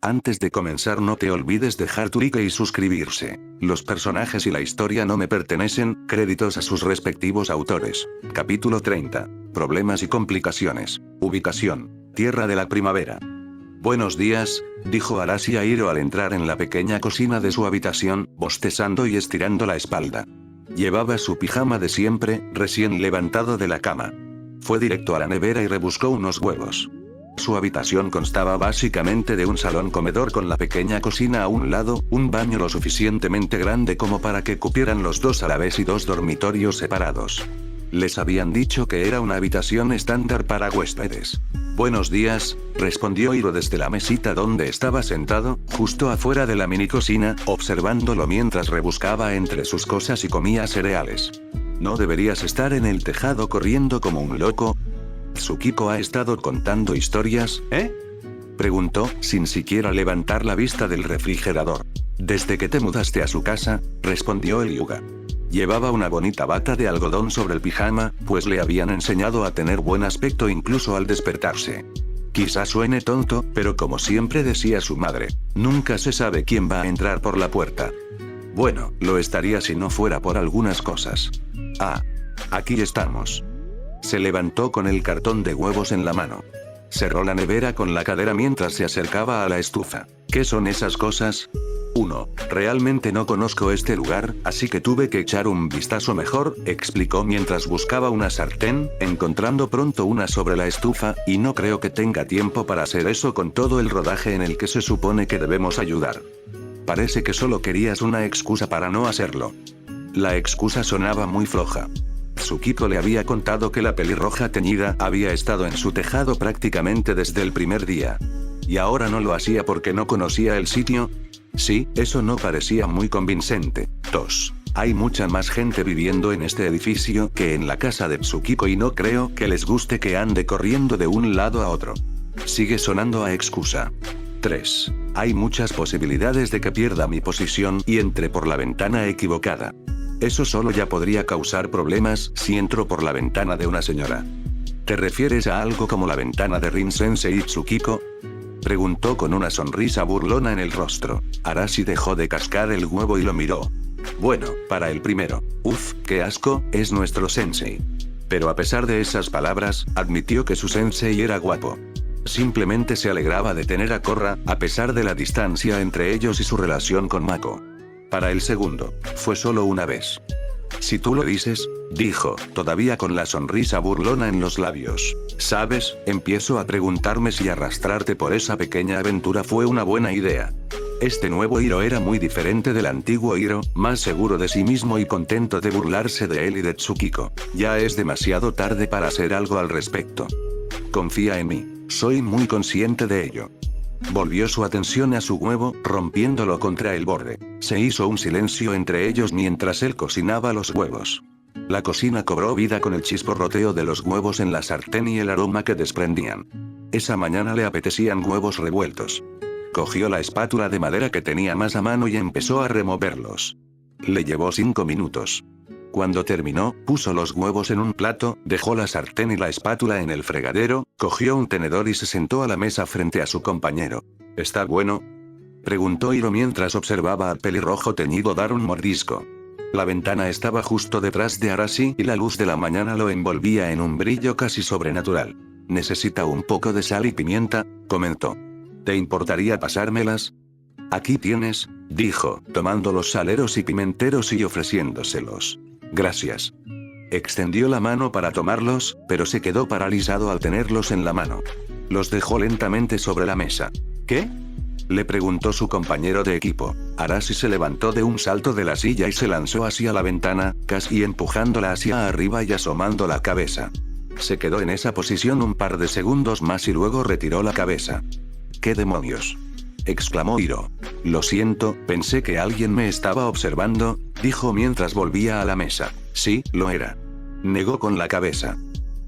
Antes de comenzar no te olvides dejar tu like y suscribirse. Los personajes y la historia no me pertenecen, créditos a sus respectivos autores. Capítulo 30. Problemas y complicaciones. Ubicación. Tierra de la Primavera. Buenos días, dijo Arashi a Hiro al entrar en la pequeña cocina de su habitación, bostezando y estirando la espalda. Llevaba su pijama de siempre, recién levantado de la cama. Fue directo a la nevera y rebuscó unos huevos. Su habitación constaba básicamente de un salón comedor con la pequeña cocina a un lado, un baño lo suficientemente grande como para que cupieran los dos a la vez y dos dormitorios separados. Les habían dicho que era una habitación estándar para huéspedes. Buenos días, respondió Hiro desde la mesita donde estaba sentado, justo afuera de la mini cocina, observándolo mientras rebuscaba entre sus cosas y comía cereales. ¿No deberías estar en el tejado corriendo como un loco? ¿Tsukiko ha estado contando historias, preguntó, sin siquiera levantar la vista del refrigerador. Desde que te mudaste a su casa, respondió el Hyuga. Llevaba una bonita bata de algodón sobre el pijama, pues le habían enseñado a tener buen aspecto incluso al despertarse. Quizás suene tonto, pero como siempre decía su madre, nunca se sabe quién va a entrar por la puerta. Bueno, lo estaría si no fuera por algunas cosas. Ah, aquí estamos. Se levantó con el cartón de huevos en la mano. Cerró la nevera con la cadera mientras se acercaba a la estufa. ¿Qué son esas cosas? 1. Realmente no conozco este lugar, así que tuve que echar un vistazo mejor, explicó mientras buscaba una sartén, encontrando pronto una sobre la estufa, y no creo que tenga tiempo para hacer eso con todo el rodaje en el que se supone que debemos ayudar. Parece que solo querías una excusa para no hacerlo. La excusa sonaba muy floja. Tsukiko le había contado que la pelirroja teñida había estado en su tejado prácticamente desde el primer día. ¿Y ahora no lo hacía porque no conocía el sitio? Sí, eso no parecía muy convincente. 2. Hay mucha más gente viviendo en este edificio que en la casa de Tsukiko y no creo que les guste que ande corriendo de un lado a otro. Sigue sonando a excusa. 3. Hay muchas posibilidades de que pierda mi posición y entre por la ventana equivocada. Eso solo ya podría causar problemas si entro por la ventana de una señora. ¿Te refieres a algo como la ventana de Rin-sensei y Tsukiko? Preguntó con una sonrisa burlona en el rostro. Arashi dejó de cascar el huevo y lo miró. Bueno, para el primero. Uf, qué asco, es nuestro sensei. Pero a pesar de esas palabras, admitió que su sensei era guapo. Simplemente se alegraba de tener a Korra, a pesar de la distancia entre ellos y su relación con Mako. Para el segundo, fue solo una vez. Si tú lo dices, dijo, todavía con la sonrisa burlona en los labios. ¿Sabes? Empiezo a preguntarme si arrastrarte por esa pequeña aventura fue una buena idea. Este nuevo Hiro era muy diferente del antiguo Hiro, más seguro de sí mismo y contento de burlarse de él y de Tsukiko. Ya es demasiado tarde para hacer algo al respecto. Confía en mí, soy muy consciente de ello. Volvió su atención a su huevo, rompiéndolo contra el borde. Se hizo un silencio entre ellos mientras él cocinaba los huevos. La cocina cobró vida con el chisporroteo de los huevos en la sartén y el aroma que desprendían. Esa mañana le apetecían huevos revueltos. Cogió la espátula de madera que tenía más a mano y empezó a removerlos. Le llevó 5 minutos. Cuando terminó, puso los huevos en un plato, dejó la sartén y la espátula en el fregadero, cogió un tenedor y se sentó a la mesa frente a su compañero. ¿Está bueno?, preguntó Hiro mientras observaba al pelirrojo teñido dar un mordisco. La ventana estaba justo detrás de Arashi y la luz de la mañana lo envolvía en un brillo casi sobrenatural. Necesita un poco de sal y pimienta, comentó. ¿Te importaría pasármelas? Aquí tienes, dijo, tomando los saleros y pimenteros y ofreciéndoselos. Gracias. Extendió la mano para tomarlos, pero se quedó paralizado al tenerlos en la mano. Los dejó lentamente sobre la mesa. ¿Qué?, le preguntó su compañero de equipo. Arashi se levantó de un salto de la silla y se lanzó hacia la ventana, casi empujándola hacia arriba y asomando la cabeza. Se quedó en esa posición un par de segundos más y luego retiró la cabeza. ¿Qué demonios?, exclamó Hiro. Lo siento, pensé que alguien me estaba observando, dijo mientras volvía a la mesa. Sí, lo era. Negó con la cabeza.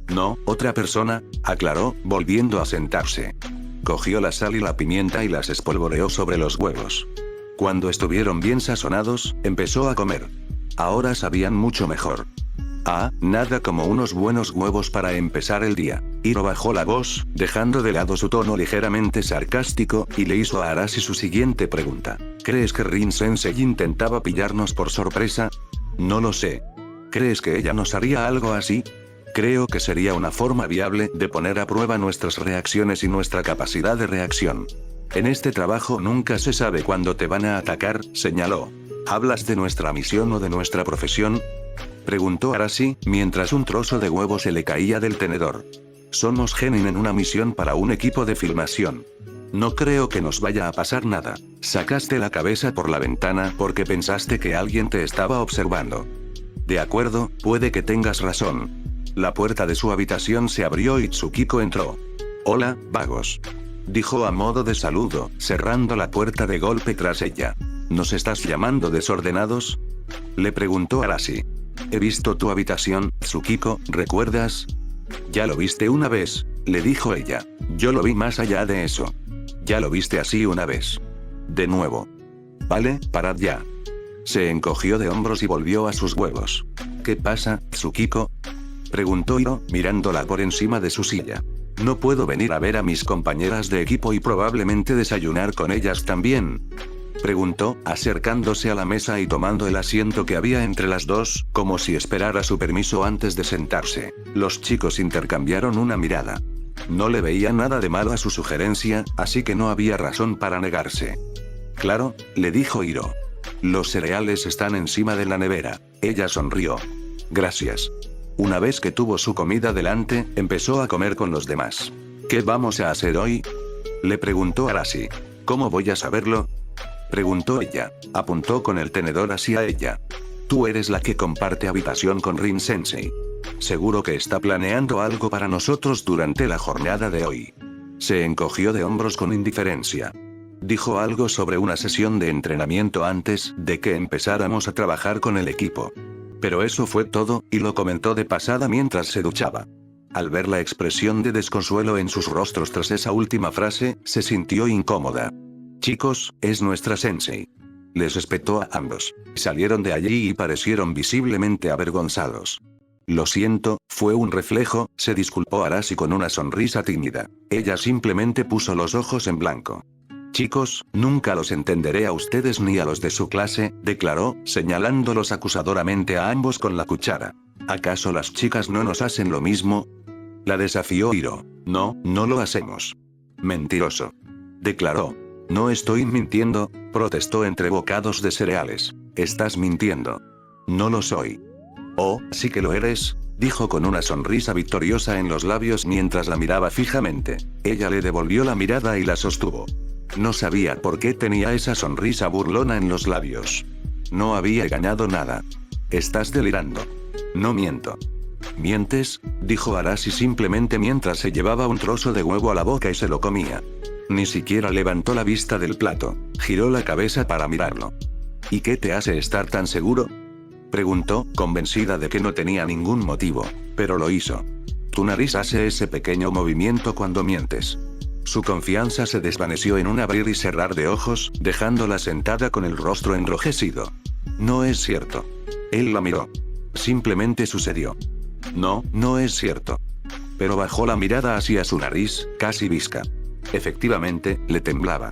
No, otra persona, aclaró, volviendo a sentarse. Cogió la sal y la pimienta y las espolvoreó sobre los huevos. Cuando estuvieron bien sazonados, empezó a comer. Ahora sabían mucho mejor. Ah, nada como unos buenos huevos para empezar el día. Hiro bajó la voz, dejando de lado su tono ligeramente sarcástico, y le hizo a Arashi su siguiente pregunta. ¿Crees que Rin-sensei intentaba pillarnos por sorpresa? No lo sé. ¿Crees que ella nos haría algo así? Creo que sería una forma viable de poner a prueba nuestras reacciones y nuestra capacidad de reacción. En este trabajo nunca se sabe cuándo te van a atacar, señaló. ¿Hablas de nuestra misión o de nuestra profesión? Preguntó Arashi, mientras un trozo de huevo se le caía del tenedor. Somos genin en una misión para un equipo de filmación. No creo que nos vaya a pasar nada. Sacaste la cabeza por la ventana porque pensaste que alguien te estaba observando. De acuerdo, puede que tengas razón. La puerta de su habitación se abrió y Tsukiko entró. Hola, vagos. Dijo a modo de saludo, cerrando la puerta de golpe tras ella. ¿Nos estás llamando desordenados? Le preguntó Arashi. He visto tu habitación, Tsukiko, ¿recuerdas? Ya lo viste una vez, le dijo ella. Yo lo vi más allá de eso. Ya lo viste así una vez. De nuevo. Vale, parad ya. Se encogió de hombros y volvió a sus huevos. ¿Qué pasa, Tsukiko? Preguntó Hiro, mirándola por encima de su silla. No puedo venir a ver a mis compañeras de equipo y probablemente desayunar con ellas también. Preguntó, acercándose a la mesa y tomando el asiento que había entre las dos, como si esperara su permiso antes de sentarse. Los chicos intercambiaron una mirada. No le veía nada de malo a su sugerencia, así que no había razón para negarse. Claro, le dijo Hiro. Los cereales están encima de la nevera. Ella sonrió. Gracias. Una vez que tuvo su comida delante, empezó a comer con los demás. ¿Qué vamos a hacer hoy? Le preguntó Arashi. ¿Cómo voy a saberlo? Preguntó ella. Apuntó con el tenedor hacia ella. Tú eres la que comparte habitación con Rin-sensei. Seguro que está planeando algo para nosotros durante la jornada de hoy. Se encogió de hombros con indiferencia. Dijo algo sobre una sesión de entrenamiento antes de que empezáramos a trabajar con el equipo. Pero eso fue todo, y lo comentó de pasada mientras se duchaba. Al ver la expresión de desconsuelo en sus rostros tras esa última frase, se sintió incómoda. Chicos, es nuestra sensei. Les espetó a ambos. Salieron de allí y parecieron visiblemente avergonzados. Lo siento, fue un reflejo, se disculpó Arashi con una sonrisa tímida. Ella simplemente puso los ojos en blanco. Chicos, nunca los entenderé a ustedes ni a los de su clase, declaró, señalándolos acusadoramente a ambos con la cuchara. ¿Acaso las chicas no nos hacen lo mismo? La desafió Hiro. No, no lo hacemos. Mentiroso. Declaró. No estoy mintiendo, protestó entre bocados de cereales. Estás mintiendo. No lo soy. Oh, sí que lo eres, dijo con una sonrisa victoriosa en los labios mientras la miraba fijamente. Ella le devolvió la mirada y la sostuvo. No sabía por qué tenía esa sonrisa burlona en los labios. No había ganado nada. Estás delirando. No miento. ¿Mientes? Dijo Arashi simplemente mientras se llevaba un trozo de huevo a la boca y se lo comía. Ni siquiera levantó la vista del plato. Giró la cabeza para mirarlo. ¿Y qué te hace estar tan seguro? Preguntó, convencida de que no tenía ningún motivo, pero lo hizo. Tu nariz hace ese pequeño movimiento cuando mientes. Su confianza se desvaneció en un abrir y cerrar de ojos, dejándola sentada con el rostro enrojecido. No es cierto. Él la miró. Simplemente sucedió. No, no es cierto. Pero bajó la mirada hacia su nariz, casi visca. Efectivamente, le temblaba.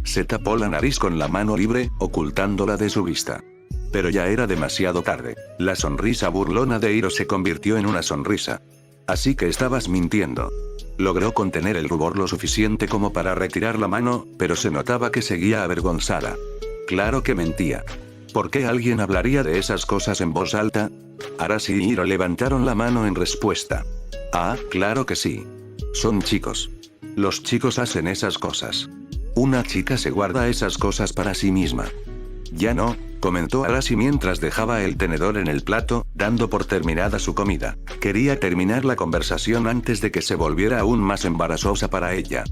Se tapó la nariz con la mano libre, ocultándola de su vista. Pero ya era demasiado tarde. La sonrisa burlona de Hiro se convirtió en una sonrisa. Así que estabas mintiendo. Logró contener el rubor lo suficiente como para retirar la mano, pero se notaba que seguía avergonzada. Claro que mentía. ¿Por qué alguien hablaría de esas cosas en voz alta? Arashi y Hiro levantaron la mano en respuesta. Ah, claro que sí. Son chicos. Los chicos hacen esas cosas. Una chica se guarda esas cosas para sí misma. Ya no, comentó Arashi mientras dejaba el tenedor en el plato, dando por terminada su comida. Quería terminar la conversación antes de que se volviera aún más embarazosa para ella.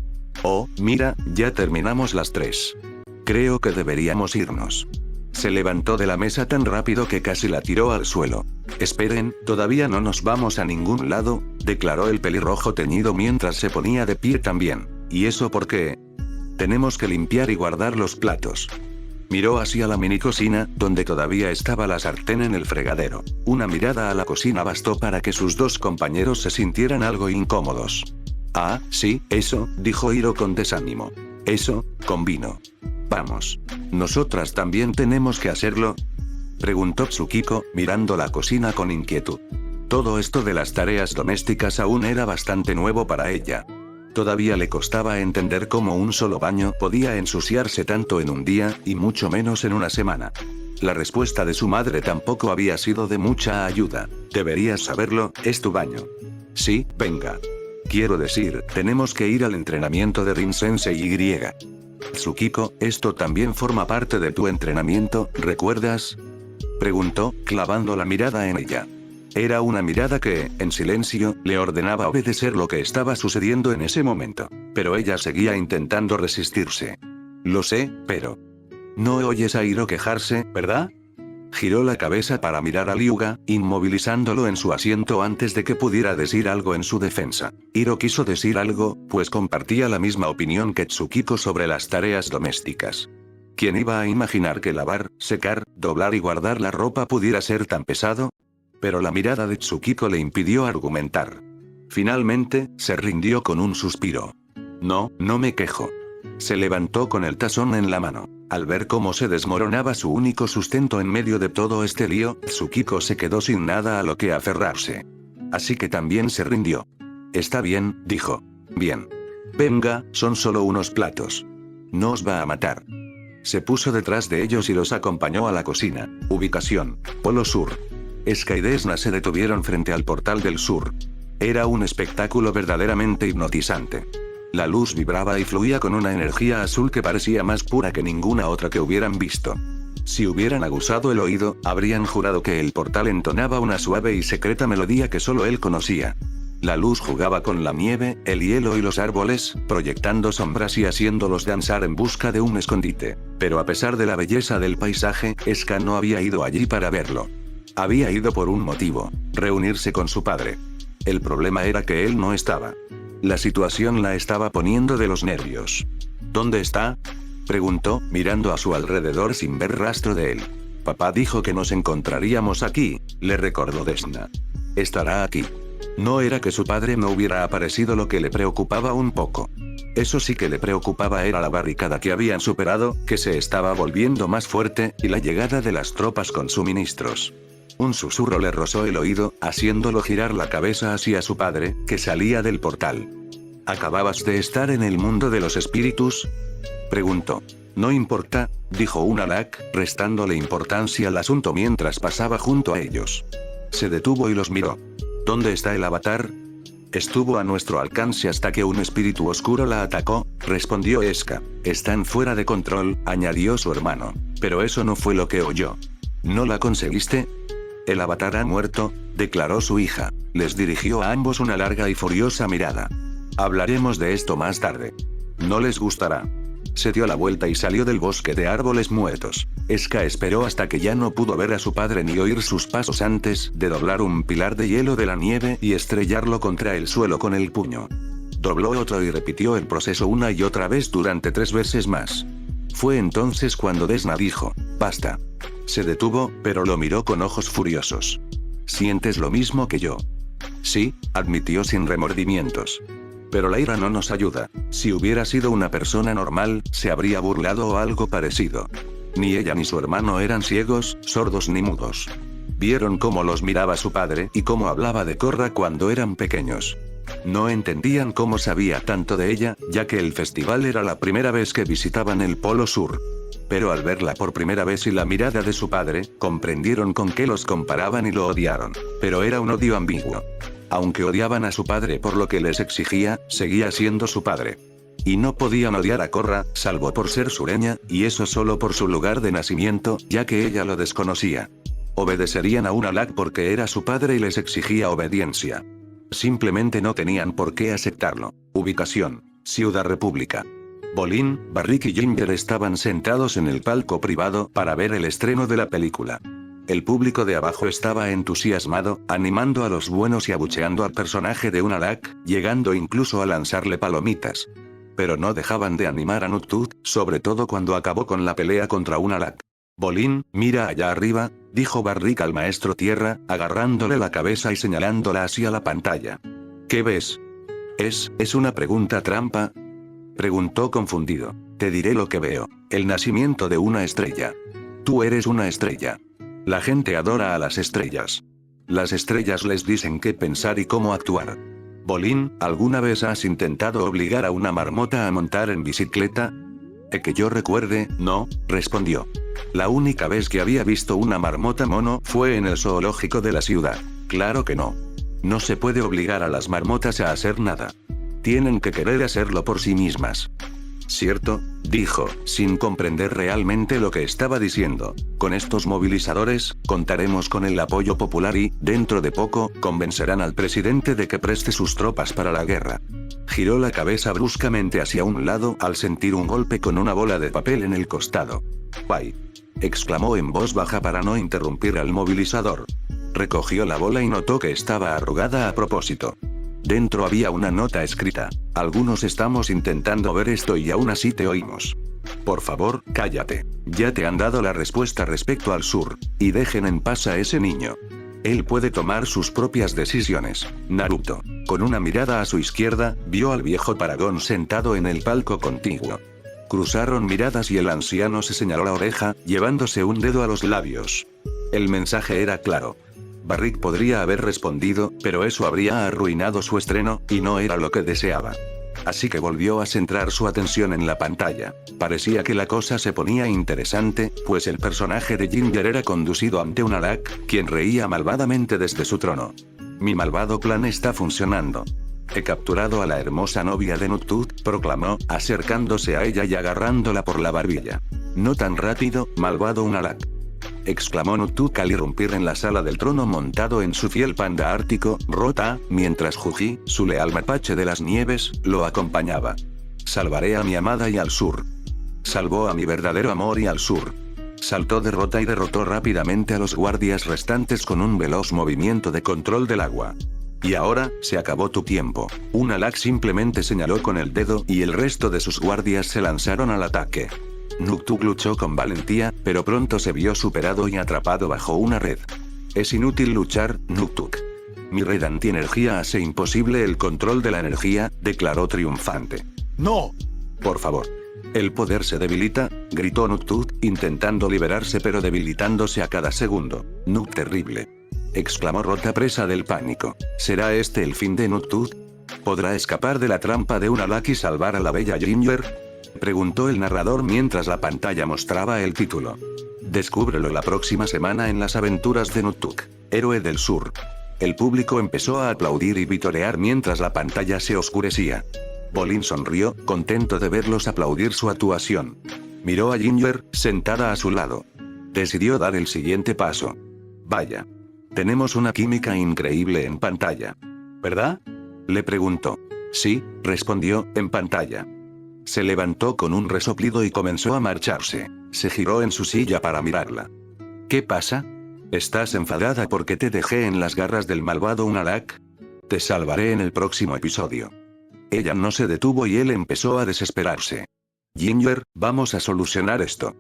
Oh, mira, ya terminamos las 3. Creo que deberíamos irnos. Se levantó de la mesa tan rápido que casi la tiró al suelo. Esperen, todavía no nos vamos a ningún lado, declaró el pelirrojo teñido mientras se ponía de pie también. ¿Y eso por qué? Tenemos que limpiar y guardar los platos. Miró hacia la mini cocina, donde todavía estaba la sartén en el fregadero. Una mirada a la cocina bastó para que sus dos compañeros se sintieran algo incómodos. Ah, sí, eso, dijo Hiro con desánimo. Eso, con vino. Vamos. ¿Nosotras también tenemos que hacerlo?, preguntó Tsukiko, mirando la cocina con inquietud. Todo esto de las tareas domésticas aún era bastante nuevo para ella. Todavía le costaba entender cómo un solo baño podía ensuciarse tanto en un día, y mucho menos en una semana. La respuesta de su madre tampoco había sido de mucha ayuda. Deberías saberlo, es tu baño. Sí, venga. Quiero decir, tenemos que ir al entrenamiento de Rin-sensei Y. Tsukiko, esto también forma parte de tu entrenamiento, ¿recuerdas?, preguntó, clavando la mirada en ella. Era una mirada que, en silencio, le ordenaba obedecer lo que estaba sucediendo en ese momento. Pero ella seguía intentando resistirse. Lo sé, pero... ¿No oyes a Hiro quejarse, verdad? Giró la cabeza para mirar a Ryuga, inmovilizándolo en su asiento antes de que pudiera decir algo en su defensa. Hiro quiso decir algo, pues compartía la misma opinión que Tsukiko sobre las tareas domésticas. ¿Quién iba a imaginar que lavar, secar, doblar y guardar la ropa pudiera ser tan pesado? Pero la mirada de Tsukiko le impidió argumentar. Finalmente, se rindió con un suspiro. No, no me quejo. Se levantó con el tazón en la mano. Al ver cómo se desmoronaba su único sustento en medio de todo este lío, Tsukiko se quedó sin nada a lo que aferrarse. Así que también se rindió. Está bien, dijo. Bien. Venga, son solo unos platos. No os va a matar. Se puso detrás de ellos y los acompañó a la cocina. Ubicación: Polo Sur. Eska y Desna se detuvieron frente al portal del sur. Era un espectáculo verdaderamente hipnotizante. La luz vibraba y fluía con una energía azul que parecía más pura que ninguna otra que hubieran visto. Si hubieran aguzado el oído, habrían jurado que el portal entonaba una suave y secreta melodía que solo él conocía. La luz jugaba con la nieve, el hielo y los árboles, proyectando sombras y haciéndolos danzar en busca de un escondite. Pero a pesar de la belleza del paisaje, Eska no había ido allí para verlo. Había ido por un motivo: reunirse con su padre. El problema era que él no estaba. La situación la estaba poniendo de los nervios. ¿Dónde está?, preguntó, mirando a su alrededor sin ver rastro de él. Papá dijo que nos encontraríamos aquí, le recordó Desna. Estará aquí. No era que su padre no hubiera aparecido lo que le preocupaba un poco. Eso sí que le preocupaba era la barricada que habían superado, que se estaba volviendo más fuerte, y la llegada de las tropas con suministros. Un susurro le rozó el oído, haciéndolo girar la cabeza hacia su padre, que salía del portal. ¿Acababas de estar en el mundo de los espíritus?, preguntó. No importa, dijo Unalaq, restándole importancia al asunto mientras pasaba junto a ellos. Se detuvo y los miró. ¿Dónde está el avatar? Estuvo a nuestro alcance hasta que un espíritu oscuro la atacó, respondió Eska. Están fuera de control, añadió su hermano. Pero eso no fue lo que oyó. ¿No la conseguiste? El avatar ha muerto, declaró su hija. Les dirigió a ambos una larga y furiosa mirada. Hablaremos de esto más tarde. No les gustará. Se dio la vuelta y salió del bosque de árboles muertos. Eska esperó hasta que ya no pudo ver a su padre ni oír sus pasos antes de doblar un pilar de hielo de la nieve y estrellarlo contra el suelo con el puño. Dobló otro y repitió el proceso una y otra vez durante 3 veces más. Fue entonces cuando Desna dijo: basta. Se detuvo, pero lo miró con ojos furiosos. ¿Sientes lo mismo que yo? Sí, admitió sin remordimientos. Pero la ira no nos ayuda. Si hubiera sido una persona normal, se habría burlado o algo parecido. Ni ella ni su hermano eran ciegos, sordos ni mudos. Vieron cómo los miraba su padre y cómo hablaba de Korra cuando eran pequeños. No entendían cómo sabía tanto de ella, ya que el festival era la primera vez que visitaban el Polo Sur. Pero al verla por primera vez y la mirada de su padre, comprendieron con qué los comparaban y lo odiaron. Pero era un odio ambiguo. Aunque odiaban a su padre por lo que les exigía, seguía siendo su padre. Y no podían odiar a Korra, salvo por ser sureña, y eso solo por su lugar de nacimiento, ya que ella lo desconocía. Obedecerían a Unalaq porque era su padre y les exigía obediencia. Simplemente no tenían por qué aceptarlo. Ubicación: Ciudad República. Bolin, Barrick y Ginger estaban sentados en el palco privado para ver el estreno de la película. El público de abajo estaba entusiasmado, animando a los buenos y abucheando al personaje de Unalaq, llegando incluso a lanzarle palomitas. pero no dejaban de animar a Noctud, sobre todo cuando acabó con la pelea contra un Alak. Bolín, mira allá arriba, dijo Barrick al maestro Tierra, agarrándole la cabeza y señalándola hacia la pantalla. ¿Qué ves? ¿Es una pregunta trampa? Preguntó confundido. Te diré lo que veo. El nacimiento de una estrella. Tú eres una estrella. La gente adora a las estrellas. Las estrellas les dicen qué pensar y cómo actuar. Bolín, ¿alguna vez has intentado obligar a una marmota a montar en bicicleta? Que yo recuerde, no, respondió. La única vez que había visto una marmota mono fue en el zoológico de la ciudad. Claro que no. No se puede obligar a las marmotas a hacer nada. Tienen que querer hacerlo por sí mismas. ¿Cierto?, dijo, sin comprender realmente lo que estaba diciendo. Con estos movilizadores, contaremos con el apoyo popular y, dentro de poco, convencerán al presidente de que preste sus tropas para la guerra. Giró la cabeza bruscamente hacia un lado al sentir un golpe con una bola de papel en el costado. ¡Ay!, exclamó en voz baja para no interrumpir al movilizador. Recogió la bola y notó que estaba arrugada a propósito. Dentro había una nota escrita. Algunos estamos intentando ver esto y aún así te oímos. Por favor, cállate. Ya te han dado la respuesta respecto al sur. Y dejen en paz a ese niño. Él puede tomar sus propias decisiones. Naruto, con una mirada a su izquierda, vio al viejo Paragón sentado en el palco contiguo. Cruzaron miradas y el anciano se señaló la oreja, llevándose un dedo a los labios. El mensaje era claro. Barrick podría haber respondido, pero eso habría arruinado su estreno, y no era lo que deseaba. Así que volvió a centrar su atención en la pantalla. Parecía que la cosa se ponía interesante, pues el personaje de Ginger era conducido ante un Alak, quien reía malvadamente desde su trono. Mi malvado plan está funcionando. He capturado a la hermosa novia de Noctud, proclamó, acercándose a ella y agarrándola por la barbilla. No tan rápido, malvado Unalak, exclamó Noctud al irrumpir en la sala del trono montado en su fiel panda ártico, Rota, mientras Juji, su leal mapache de las nieves, lo acompañaba. Salvaré a mi amada y al sur. Salvó a mi verdadero amor y al sur. Saltó de Rota y derrotó rápidamente a los guardias restantes con un veloz movimiento de control del agua. Y ahora, se acabó tu tiempo. Unalak simplemente señaló con el dedo y el resto de sus guardias se lanzaron al ataque. Noctud luchó con valentía, pero pronto se vio superado y atrapado bajo una red. Es inútil luchar, Noctud. Mi red antienergía hace imposible el control de la energía, declaró triunfante. ¡No! Por favor. El poder se debilita, gritó Noctud, intentando liberarse pero debilitándose a cada segundo. Noctud terrible, exclamó Rota presa del pánico. ¿Será este el fin de Noctud? ¿Podrá escapar de la trampa de Unalak y salvar a la bella Ginger? Preguntó el narrador mientras la pantalla mostraba el título. Descúbrelo la próxima semana en las aventuras de Noctud, héroe del sur. El público empezó a aplaudir y vitorear mientras la pantalla se oscurecía. Bolín sonrió, contento de verlos aplaudir su actuación. Miró a Ginger, sentada a su lado. Decidió dar el siguiente paso. Vaya. Tenemos una química increíble en pantalla. ¿Verdad? Le preguntó. Sí, respondió, en pantalla. Se levantó con un resoplido y comenzó a marcharse. Se giró en su silla para mirarla. ¿Qué pasa? ¿Estás enfadada porque te dejé en las garras del malvado Unalak? Te salvaré en el próximo episodio. Ella no se detuvo y él empezó a desesperarse. Ginger, vamos a solucionar esto.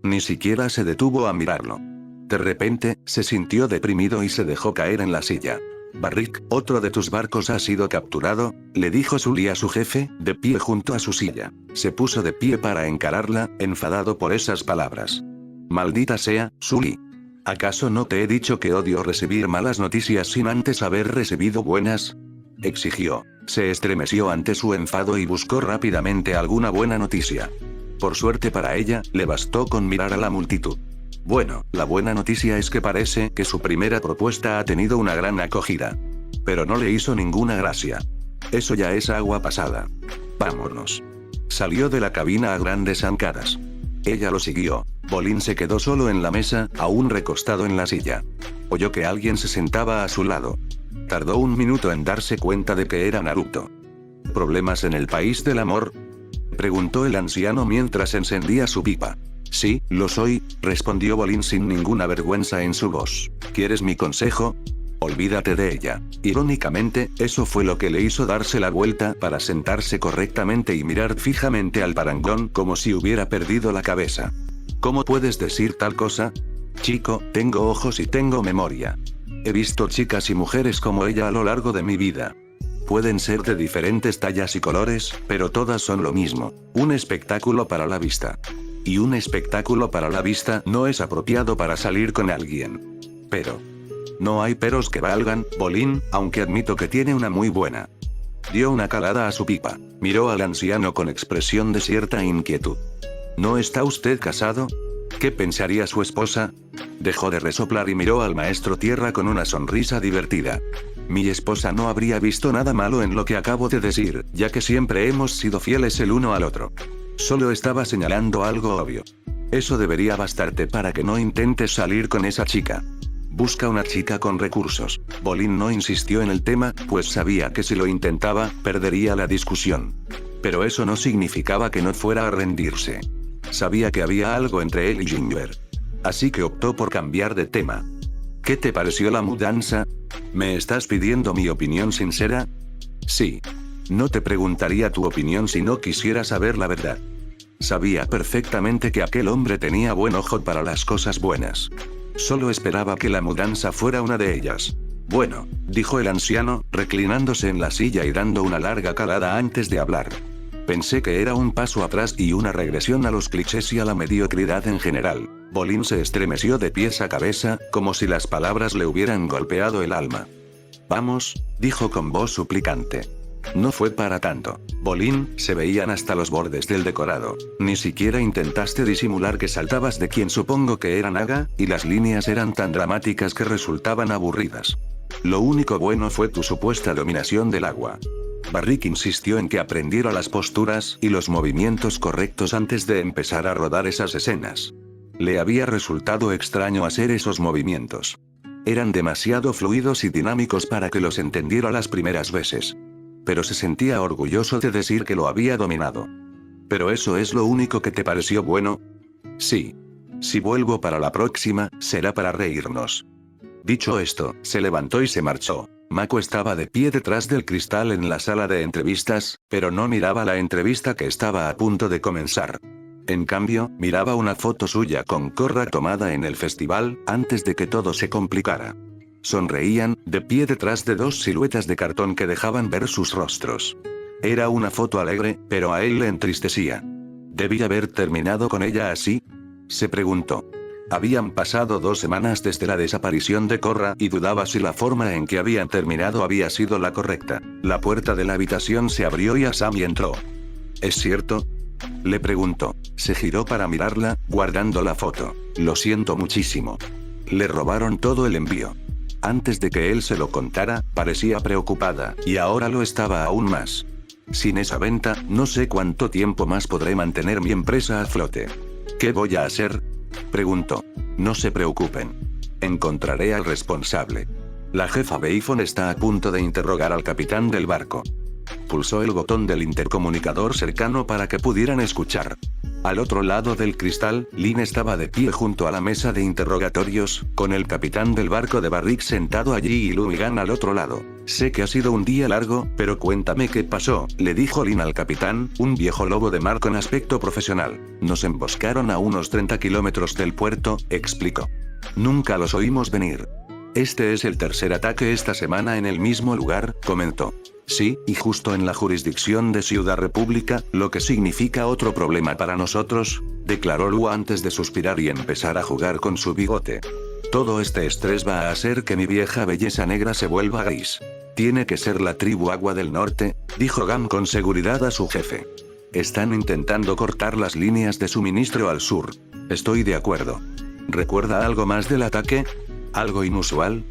Ni siquiera se detuvo a mirarlo. De repente, se sintió deprimido y se dejó caer en la silla. Barrick, otro de tus barcos ha sido capturado, le dijo Sully a su jefe, de pie junto a su silla. Se puso de pie para encararla, enfadado por esas palabras. Maldita sea, Sully. ¿Acaso no te he dicho que odio recibir malas noticias sin antes haber recibido buenas? Exigió. Se estremeció ante su enfado y buscó rápidamente alguna buena noticia. Por suerte para ella, le bastó con mirar a la multitud. Bueno, la buena noticia es que parece que su primera propuesta ha tenido una gran acogida. Pero no le hizo ninguna gracia. Eso ya es agua pasada. Vámonos. Salió de la cabina a grandes zancadas. Ella lo siguió. Bolín se quedó solo en la mesa, aún recostado en la silla. Oyó que alguien se sentaba a su lado. Tardó un minuto en darse cuenta de que era Naruto. ¿Problemas en el país del amor?, preguntó el anciano mientras encendía su pipa. Sí, lo soy, respondió Bolín sin ninguna vergüenza en su voz. ¿Quieres mi consejo? Olvídate de ella. Irónicamente, eso fue lo que le hizo darse la vuelta para sentarse correctamente y mirar fijamente al parangón como si hubiera perdido la cabeza. ¿Cómo puedes decir tal cosa? Chico, tengo ojos y tengo memoria. He visto chicas y mujeres como ella a lo largo de mi vida. Pueden ser de diferentes tallas y colores, pero todas son lo mismo, un espectáculo para la vista. Y un espectáculo para la vista no es apropiado para salir con alguien. Pero no hay peros que valgan, Bolín, aunque admito que tiene una muy buena. Dio una calada a su pipa. Miró al anciano con expresión de cierta inquietud. ¿No está usted casado? ¿Qué pensaría su esposa? Dejó de resoplar y miró al maestro Tierra con una sonrisa divertida. Mi esposa no habría visto nada malo en lo que acabo de decir, ya que siempre hemos sido fieles el uno al otro. Solo estaba señalando algo obvio. Eso debería bastarte para que no intentes salir con esa chica. Busca una chica con recursos. Bolín no insistió en el tema, pues sabía que si lo intentaba, perdería la discusión. Pero eso no significaba que no fuera a rendirse. Sabía que había algo entre él y Ginger. Así que optó por cambiar de tema. ¿Qué te pareció la mudanza? ¿Me estás pidiendo mi opinión sincera? Sí. No te preguntaría tu opinión si no quisiera saber la verdad. Sabía perfectamente que aquel hombre tenía buen ojo para las cosas buenas. Solo esperaba que la mudanza fuera una de ellas. Bueno, dijo el anciano, reclinándose en la silla y dando una larga calada antes de hablar. Pensé que era un paso atrás y una regresión a los clichés y a la mediocridad en general. Bolín se estremeció de pies a cabeza, como si las palabras le hubieran golpeado el alma. Vamos, dijo con voz suplicante. No fue para tanto. Bolín, se veían hasta los bordes del decorado. Ni siquiera intentaste disimular que saltabas de quien supongo que era Naga, y las líneas eran tan dramáticas que resultaban aburridas. Lo único bueno fue tu supuesta dominación del agua. Barrick insistió en que aprendiera las posturas y los movimientos correctos antes de empezar a rodar esas escenas. Le había resultado extraño hacer esos movimientos. Eran demasiado fluidos y dinámicos para que los entendiera las primeras veces. Pero se sentía orgulloso de decir que lo había dominado. ¿Pero eso es lo único que te pareció bueno? Sí. Si vuelvo para la próxima, será para reírnos. Dicho esto, se levantó y se marchó. Mako estaba de pie detrás del cristal en la sala de entrevistas, pero no miraba la entrevista que estaba a punto de comenzar. En cambio, miraba una foto suya con Korra tomada en el festival, antes de que todo se complicara. Sonreían, de pie detrás de dos siluetas de cartón que dejaban ver sus rostros. Era una foto alegre, pero a él le entristecía. ¿Debía haber terminado con ella así? Se preguntó. Habían pasado 2 semanas desde la desaparición de Korra y dudaba si la forma en que habían terminado había sido la correcta. La puerta de la habitación se abrió y Asami entró. ¿Es cierto? Le preguntó. Se giró para mirarla, guardando la foto. Lo siento muchísimo. Le robaron todo el envío. Antes de que él se lo contara, parecía preocupada, y ahora lo estaba aún más. Sin esa venta, no sé cuánto tiempo más podré mantener mi empresa a flote. ¿Qué voy a hacer? Preguntó. No se preocupen. Encontraré al responsable. La jefa Beifon está a punto de interrogar al capitán del barco. Pulsó el botón del intercomunicador cercano para que pudieran escuchar. Al otro lado del cristal, Lin estaba de pie junto a la mesa de interrogatorios, con el capitán del barco de Barrick sentado allí y Lumigan al otro lado. Sé que ha sido un día largo, pero cuéntame qué pasó, le dijo Lin al capitán, un viejo lobo de mar con aspecto profesional. Nos emboscaron a unos 30 kilómetros del puerto, explicó. Nunca los oímos venir. Este es el tercer ataque esta semana en el mismo lugar, comentó. Sí, y justo en la jurisdicción de Ciudad República, lo que significa otro problema para nosotros, declaró Lu antes de suspirar y empezar a jugar con su bigote. Todo este estrés va a hacer que mi vieja belleza negra se vuelva gris. Tiene que ser la tribu Agua del Norte, dijo Gam con seguridad a su jefe. Están intentando cortar las líneas de suministro al sur. Estoy de acuerdo. ¿Recuerda algo más del ataque? ¿Algo inusual?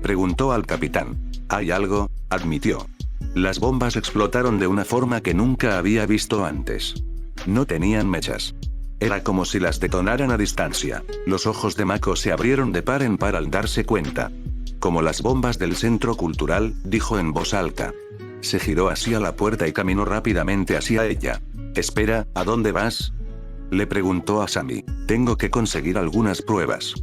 Preguntó al capitán. Hay algo, admitió. Las bombas explotaron de una forma que nunca había visto antes. No tenían mechas. Era como si las detonaran a distancia. Los ojos de Mako se abrieron de par en par al darse cuenta. Como las bombas del centro cultural, dijo en voz alta. Se giró hacia la puerta y caminó rápidamente hacia ella. Espera, ¿a dónde vas? Le preguntó a Asami. Tengo que conseguir algunas pruebas.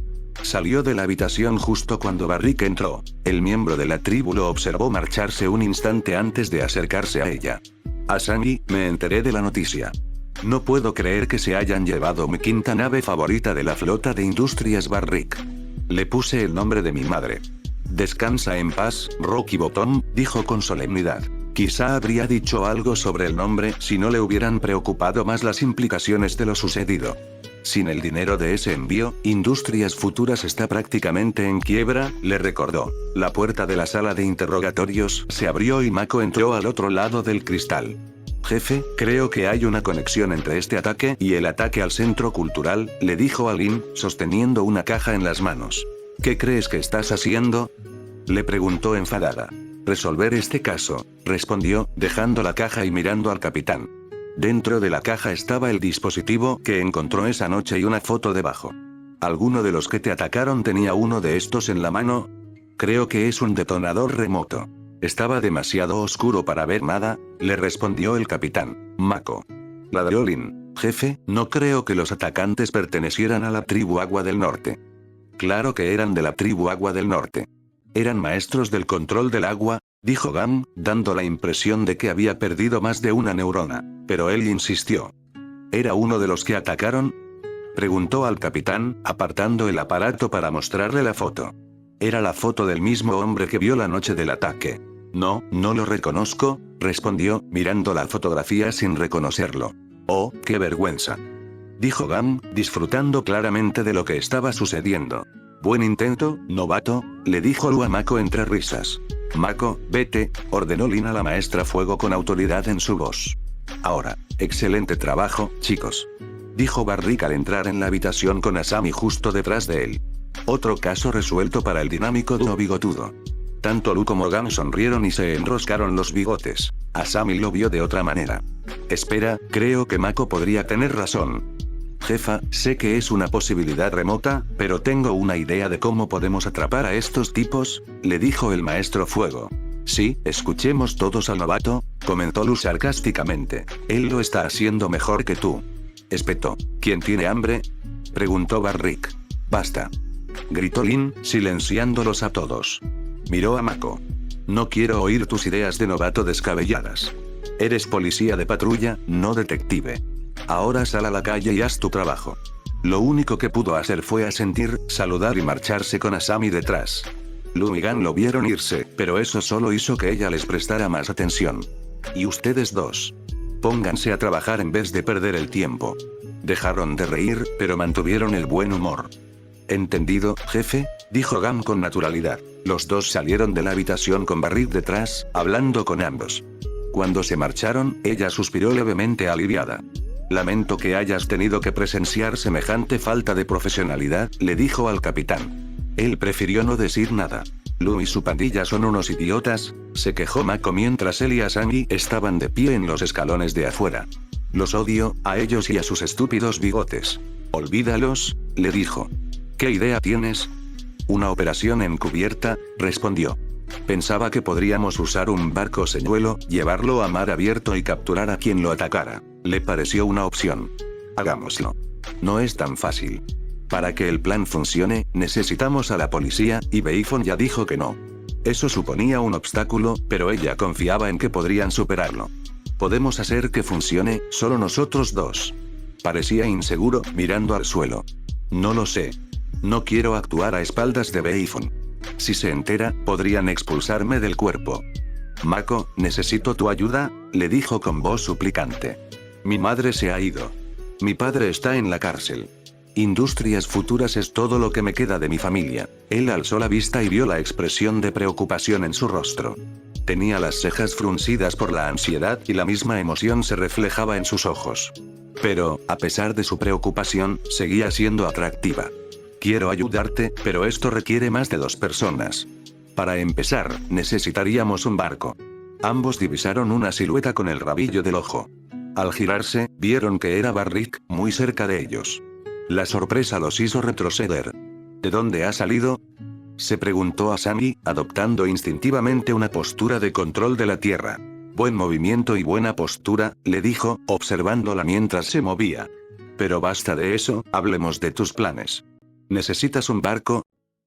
Salió de la habitación justo cuando Barrick entró. El miembro de la tribu lo observó marcharse un instante antes de acercarse a ella. Asami, me enteré de la noticia. No puedo creer que se hayan llevado mi quinta nave favorita de la flota de Industrias Barrick. Le puse el nombre de mi madre. Descansa en paz, Rocky Bottom, dijo con solemnidad. Quizá habría dicho algo sobre el nombre si no le hubieran preocupado más las implicaciones de lo sucedido. Sin el dinero de ese envío, Industrias Futuras está prácticamente en quiebra, le recordó. La puerta de la sala de interrogatorios se abrió y Mako entró al otro lado del cristal. Jefe, creo que hay una conexión entre este ataque y el ataque al centro cultural, le dijo a Lin, sosteniendo una caja en las manos. ¿Qué crees que estás haciendo? Le preguntó enfadada. Resolver este caso, respondió, dejando la caja y mirando al capitán. Dentro de la caja estaba el dispositivo que encontró esa noche y una foto debajo. ¿Alguno de los que te atacaron tenía uno de estos en la mano? Creo que es un detonador remoto. Estaba demasiado oscuro para ver nada, le respondió el capitán. Mako. Ladró Lin. Jefe, no creo que los atacantes pertenecieran a la tribu Agua del Norte. Claro que eran de la tribu Agua del Norte. Eran maestros del control del agua, dijo Gam, dando la impresión de que había perdido más de una neurona, pero él insistió. ¿Era uno de los que atacaron? Preguntó al capitán, apartando el aparato para mostrarle la foto. Era la foto del mismo hombre que vio la noche del ataque. No, no lo reconozco, respondió, mirando la fotografía sin reconocerlo. Oh, qué vergüenza. Dijo Gam, disfrutando claramente de lo que estaba sucediendo. Buen intento, novato, le dijo Lu a Mako entre risas. Mako, vete, ordenó Lin a la maestra fuego con autoridad en su voz. Ahora, excelente trabajo, chicos. Dijo Barrick al entrar en la habitación con Asami justo detrás de él. Otro caso resuelto para el dinámico dúo bigotudo. Tanto Lu como Gam sonrieron y se enroscaron los bigotes. Asami lo vio de otra manera. Espera, creo que Mako podría tener razón. Jefa, sé que es una posibilidad remota, pero tengo una idea de cómo podemos atrapar a estos tipos, le dijo el maestro fuego. Sí, escuchemos todos al novato, comentó Lu sarcásticamente. Él lo está haciendo mejor que tú. Espetó. ¿Quién tiene hambre? Preguntó Barrick. Basta. Gritó Lin, silenciándolos a todos. Miró a Mako. No quiero oír tus ideas de novato descabelladas. Eres policía de patrulla, no detective. Ahora sal a la calle y haz tu trabajo. Lo único que pudo hacer fue asentir, saludar y marcharse con Asami detrás. Lu y Gan lo vieron irse, pero eso solo hizo que ella les prestara más atención. Y ustedes dos. Pónganse a trabajar en vez de perder el tiempo. Dejaron de reír, pero mantuvieron el buen humor. Entendido, jefe, dijo Gam con naturalidad. Los dos salieron de la habitación con Barrick detrás, hablando con ambos. Cuando se marcharon, ella suspiró levemente aliviada. Lamento que hayas tenido que presenciar semejante falta de profesionalidad, le dijo al capitán. Él prefirió no decir nada. Lu y su pandilla son unos idiotas, se quejó Mako mientras él y Asami estaban de pie en los escalones de afuera. Los odio, a ellos y a sus estúpidos bigotes. Olvídalos, le dijo. ¿Qué idea tienes? Una operación encubierta, respondió. Pensaba que podríamos usar un barco señuelo, llevarlo a mar abierto y capturar a quien lo atacara. Le pareció una opción. Hagámoslo. No es tan fácil. Para que el plan funcione, necesitamos a la policía, y Beifon ya dijo que no. Eso suponía un obstáculo, pero ella confiaba en que podrían superarlo. Podemos hacer que funcione, solo nosotros dos. Parecía inseguro, mirando al suelo. No lo sé. No quiero actuar a espaldas de Beifon. Si se entera, podrían expulsarme del cuerpo. Mako, necesito tu ayuda, le dijo con voz suplicante. Mi madre se ha ido. Mi padre está en la cárcel. Industrias Futuras es todo lo que me queda de mi familia. Él alzó la vista y vio la expresión de preocupación en su rostro. Tenía las cejas fruncidas por la ansiedad y la misma emoción se reflejaba en sus ojos. Pero, a pesar de su preocupación, seguía siendo atractiva. Quiero ayudarte, pero esto requiere más de 2 personas. Para empezar, necesitaríamos un barco. Ambos divisaron una silueta con el rabillo del ojo. Al girarse, vieron que era Barrick, muy cerca de ellos. La sorpresa los hizo retroceder. ¿De dónde ha salido? Se preguntó Asami, adoptando instintivamente una postura de control de la tierra. Buen movimiento y buena postura, le dijo, observándola mientras se movía. Pero basta de eso, hablemos de tus planes. ¿Necesitas un barco?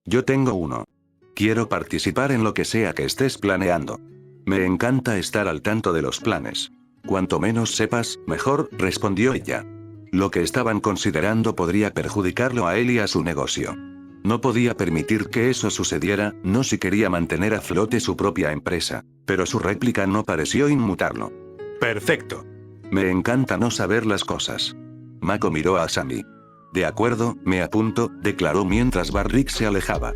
Yo tengo uno. Quiero participar en lo que sea que estés planeando. Me encanta estar al tanto de los planes. Cuanto menos sepas, mejor, respondió ella. Lo que estaban considerando podría perjudicarlo a él y a su negocio. No podía permitir que eso sucediera, no si quería mantener a flote su propia empresa. Pero su réplica no pareció inmutarlo. Perfecto. Me encanta no saber las cosas. Mako miró a Asami. De acuerdo, me apunto, declaró mientras Barrick se alejaba.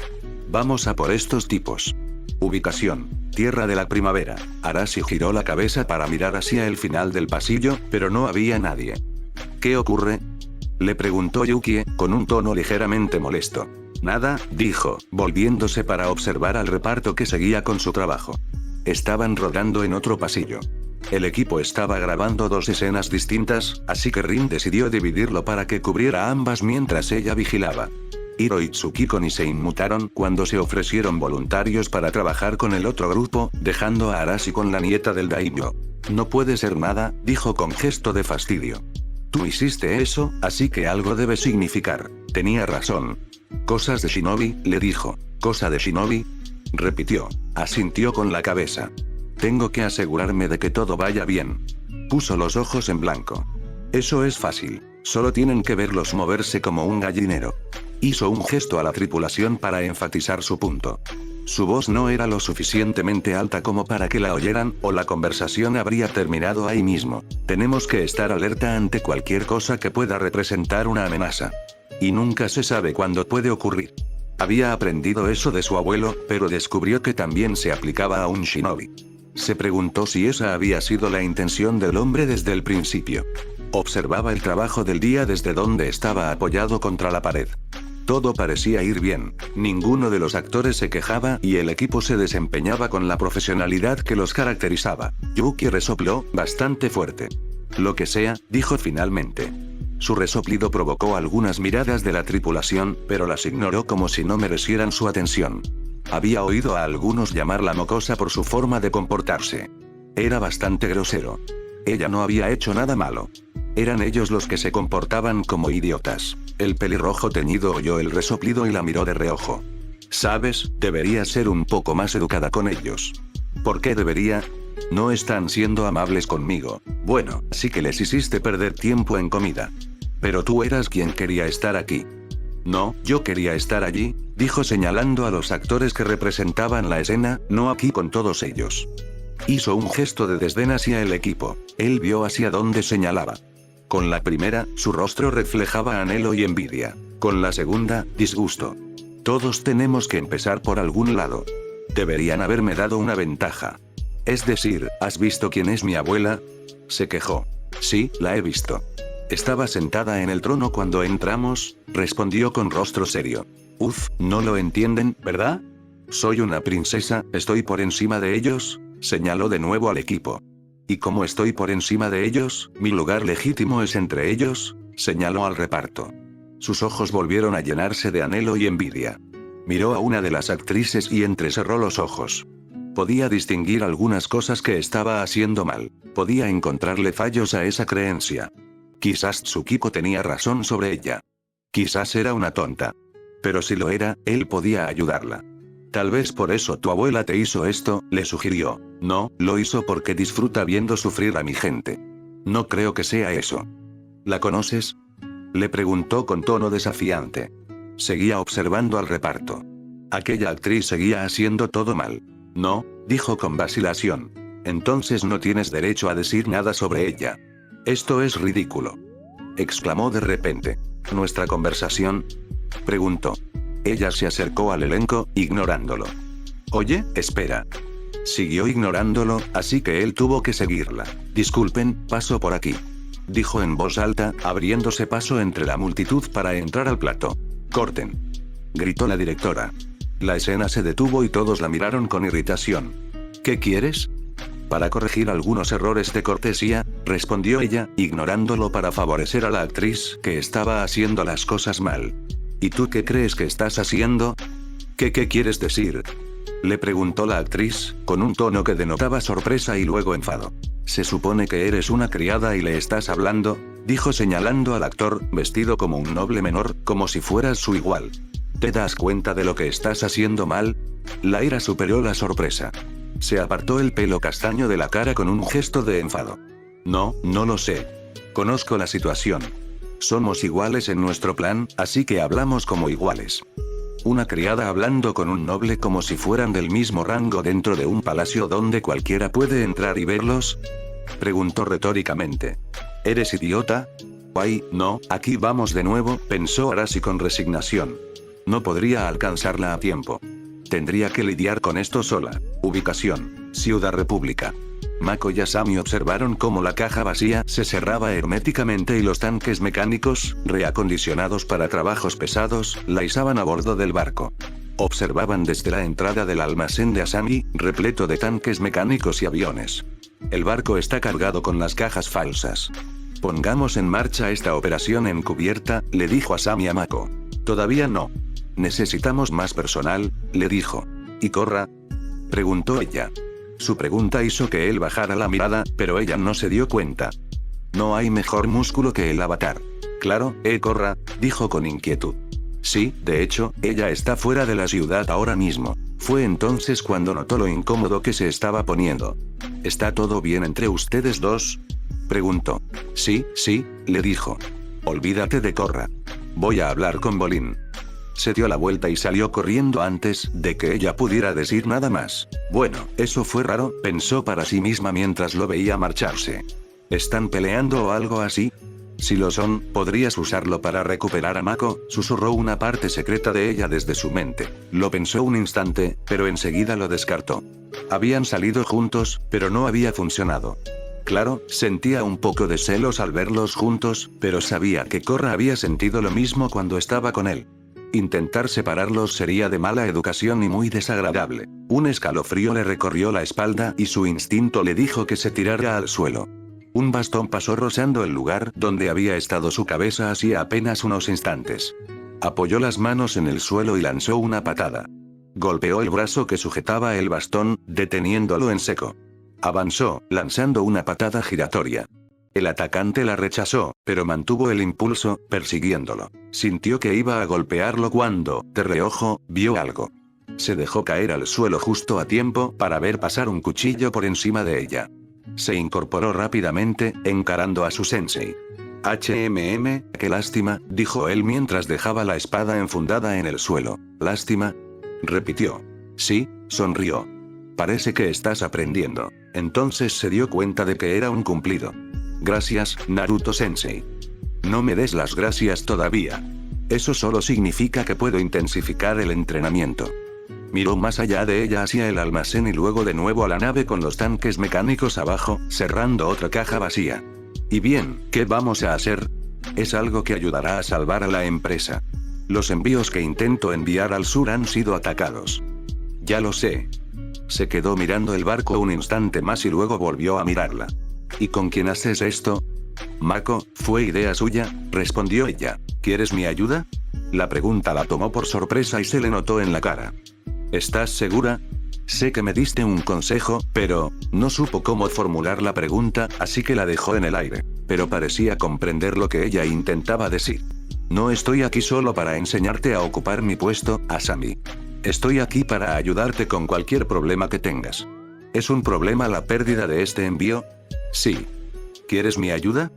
Vamos a por estos tipos. Ubicación: Tierra de la Primavera. Arashi giró la cabeza para mirar hacia el final del pasillo, pero no había nadie. ¿Qué ocurre?, le preguntó Yukie, con un tono ligeramente molesto. Nada, dijo, volviéndose para observar al reparto que seguía con su trabajo. Estaban rodando en otro pasillo. El equipo estaba grabando 2 escenas distintas, así que Rin decidió dividirlo para que cubriera ambas mientras ella vigilaba. Hiro y Tsukiko ni se inmutaron cuando se ofrecieron voluntarios para trabajar con el otro grupo, dejando a Arashi con la nieta del daimyo. No puede ser nada, dijo con gesto de fastidio. Tú hiciste eso, así que algo debe significar. Tenía razón. Cosas de Shinobi, le dijo. ¿Cosa de Shinobi? Repitió. Asintió con la cabeza. Tengo que asegurarme de que todo vaya bien. Puso los ojos en blanco. Eso es fácil. Solo tienen que verlos moverse como un gallinero. Hizo un gesto a la tripulación para enfatizar su punto. Su voz no era lo suficientemente alta como para que la oyeran, o la conversación habría terminado ahí mismo. Tenemos que estar alerta ante cualquier cosa que pueda representar una amenaza. Y nunca se sabe cuándo puede ocurrir. Había aprendido eso de su abuelo, pero descubrió que también se aplicaba a un shinobi. Se preguntó si esa había sido la intención del hombre desde el principio. Observaba el trabajo del día desde donde estaba apoyado contra la pared. Todo parecía ir bien, ninguno de los actores se quejaba y el equipo se desempeñaba con la profesionalidad que los caracterizaba. Yuki resopló, bastante fuerte. Lo que sea, dijo finalmente. Su resoplido provocó algunas miradas de la tripulación, pero las ignoró como si no merecieran su atención. Había oído a algunos llamarla mocosa por su forma de comportarse. Era bastante grosero. Ella no había hecho nada malo. Eran ellos los que se comportaban como idiotas. El pelirrojo teñido oyó el resoplido y la miró de reojo. ¿Sabes? Debería ser un poco más educada con ellos. ¿Por qué debería? No están siendo amables conmigo. Bueno, sí que les hiciste perder tiempo en comida. Pero tú eras quien quería estar aquí. No, yo quería estar allí, dijo señalando a los actores que representaban la escena, no aquí con todos ellos. Hizo un gesto de desdén hacia el equipo. Él vio hacia dónde señalaba. Con la primera, su rostro reflejaba anhelo y envidia. Con la segunda, disgusto. Todos tenemos que empezar por algún lado. Deberían haberme dado una ventaja. Es decir, ¿has visto quién es mi abuela?, se quejó. Sí, la he visto. Estaba sentada en el trono cuando entramos, respondió con rostro serio. No lo entienden, ¿verdad? Soy una princesa, estoy por encima de ellos, señaló de nuevo al equipo. Y como estoy por encima de ellos, mi lugar legítimo es entre ellos, señaló al reparto. Sus ojos volvieron a llenarse de anhelo y envidia. Miró a una de las actrices y entrecerró los ojos. Podía distinguir algunas cosas que estaba haciendo mal. Podía encontrarle fallos a esa creencia. Quizás Tsukiko tenía razón sobre ella. Quizás era una tonta. Pero si lo era, él podía ayudarla. Tal vez por eso tu abuela te hizo esto, le sugirió. No, lo hizo porque disfruta viendo sufrir a mi gente. No creo que sea eso. ¿La conoces?, le preguntó con tono desafiante. Seguía observando al reparto. Aquella actriz seguía haciendo todo mal. No, dijo con vacilación. Entonces no tienes derecho a decir nada sobre ella. Esto es ridículo, exclamó de repente. ¿Nuestra conversación?, preguntó. Ella se acercó al elenco, ignorándolo. Oye, espera. Siguió ignorándolo, así que él tuvo que seguirla. Disculpen, paso por aquí, dijo en voz alta, abriéndose paso entre la multitud para entrar al plató. Corten, gritó la directora. La escena se detuvo y todos la miraron con irritación. ¿Qué quieres? Para corregir algunos errores de cortesía, respondió ella, ignorándolo para favorecer a la actriz que estaba haciendo las cosas mal. ¿Y tú qué crees que estás haciendo? ¿Qué quieres decir?, le preguntó la actriz, con un tono que denotaba sorpresa y luego enfado. Se supone que eres una criada y le estás hablando, dijo señalando al actor, vestido como un noble menor, como si fueras su igual. ¿Te das cuenta de lo que estás haciendo mal? La ira superó la sorpresa. Se apartó el pelo castaño de la cara con un gesto de enfado. No, no lo sé. Conozco la situación. Somos iguales en nuestro plan, así que hablamos como iguales. Una criada hablando con un noble como si fueran del mismo rango dentro de un palacio donde cualquiera puede entrar y verlos. Preguntó retóricamente. ¿Eres idiota? Ay, no, aquí vamos de nuevo, pensó Arashi con resignación. No podría alcanzarla a tiempo. Tendría que lidiar con esto sola. Ubicación: Ciudad República. Mako y Asami observaron cómo la caja vacía se cerraba herméticamente y los tanques mecánicos, reacondicionados para trabajos pesados, la izaban a bordo del barco. Observaban desde la entrada del almacén de Asami, repleto de tanques mecánicos y aviones. El barco está cargado con las cajas falsas. Pongamos en marcha esta operación encubierta, le dijo Asami a Mako. Todavía no. Necesitamos más personal, le dijo. ¿Y Korra? Preguntó ella. Su pregunta hizo que él bajara la mirada, pero ella no se dio cuenta. No hay mejor músculo que el avatar. Claro, Korra, dijo con inquietud. Sí, de hecho, ella está fuera de la ciudad ahora mismo. Fue entonces cuando notó lo incómodo que se estaba poniendo. ¿Está todo bien entre ustedes dos? Preguntó. Sí, le dijo. Olvídate de Korra. Voy a hablar con Bolin. Se dio la vuelta y salió corriendo antes de que ella pudiera decir nada más. Bueno, eso fue raro, pensó para sí misma mientras lo veía marcharse. ¿Están peleando o algo así? Si lo son, podrías usarlo para recuperar a Mako, susurró una parte secreta de ella desde su mente. Lo pensó un instante, pero enseguida lo descartó. Habían salido juntos, pero no había funcionado. Claro, sentía un poco de celos al verlos juntos, pero sabía que Korra había sentido lo mismo cuando estaba con él. Intentar separarlos sería de mala educación y muy desagradable. Un escalofrío le recorrió la espalda y su instinto le dijo que se tirara al suelo. Un bastón pasó rozando el lugar donde había estado su cabeza hacía apenas unos instantes. Apoyó las manos en el suelo y lanzó una patada. Golpeó el brazo que sujetaba el bastón, deteniéndolo en seco. Avanzó, lanzando una patada giratoria. El atacante la rechazó, pero mantuvo el impulso, persiguiéndolo. Sintió que iba a golpearlo cuando, de reojo, vio algo. Se dejó caer al suelo justo a tiempo para ver pasar un cuchillo por encima de ella. Se incorporó rápidamente, encarando a su sensei. Qué lástima, dijo él mientras dejaba la espada enfundada en el suelo. ¿Lástima? Repitió. Sí, sonrió. Parece que estás aprendiendo. Entonces se dio cuenta de que era un cumplido. Gracias, Naruto-sensei. No me des las gracias todavía. Eso solo significa que puedo intensificar el entrenamiento. Miró más allá de ella hacia el almacén y luego de nuevo a la nave con los tanques mecánicos abajo, cerrando otra caja vacía. Y bien, ¿qué vamos a hacer? Es algo que ayudará a salvar a la empresa. Los envíos que intento enviar al sur han sido atacados. Ya lo sé. Se quedó mirando el barco un instante más y luego volvió a mirarla. ¿Y con quién haces esto? Mako, fue idea suya, respondió ella. ¿Quieres mi ayuda? La pregunta la tomó por sorpresa y se le notó en la cara. ¿Estás segura? Sé que me diste un consejo, pero no supo cómo formular la pregunta, así que la dejó en el aire. Pero parecía comprender lo que ella intentaba decir. No estoy aquí solo para enseñarte a ocupar mi puesto, Asami. Estoy aquí para ayudarte con cualquier problema que tengas. ¿Es un problema la pérdida de este envío? Sí. ¿Quieres mi ayuda?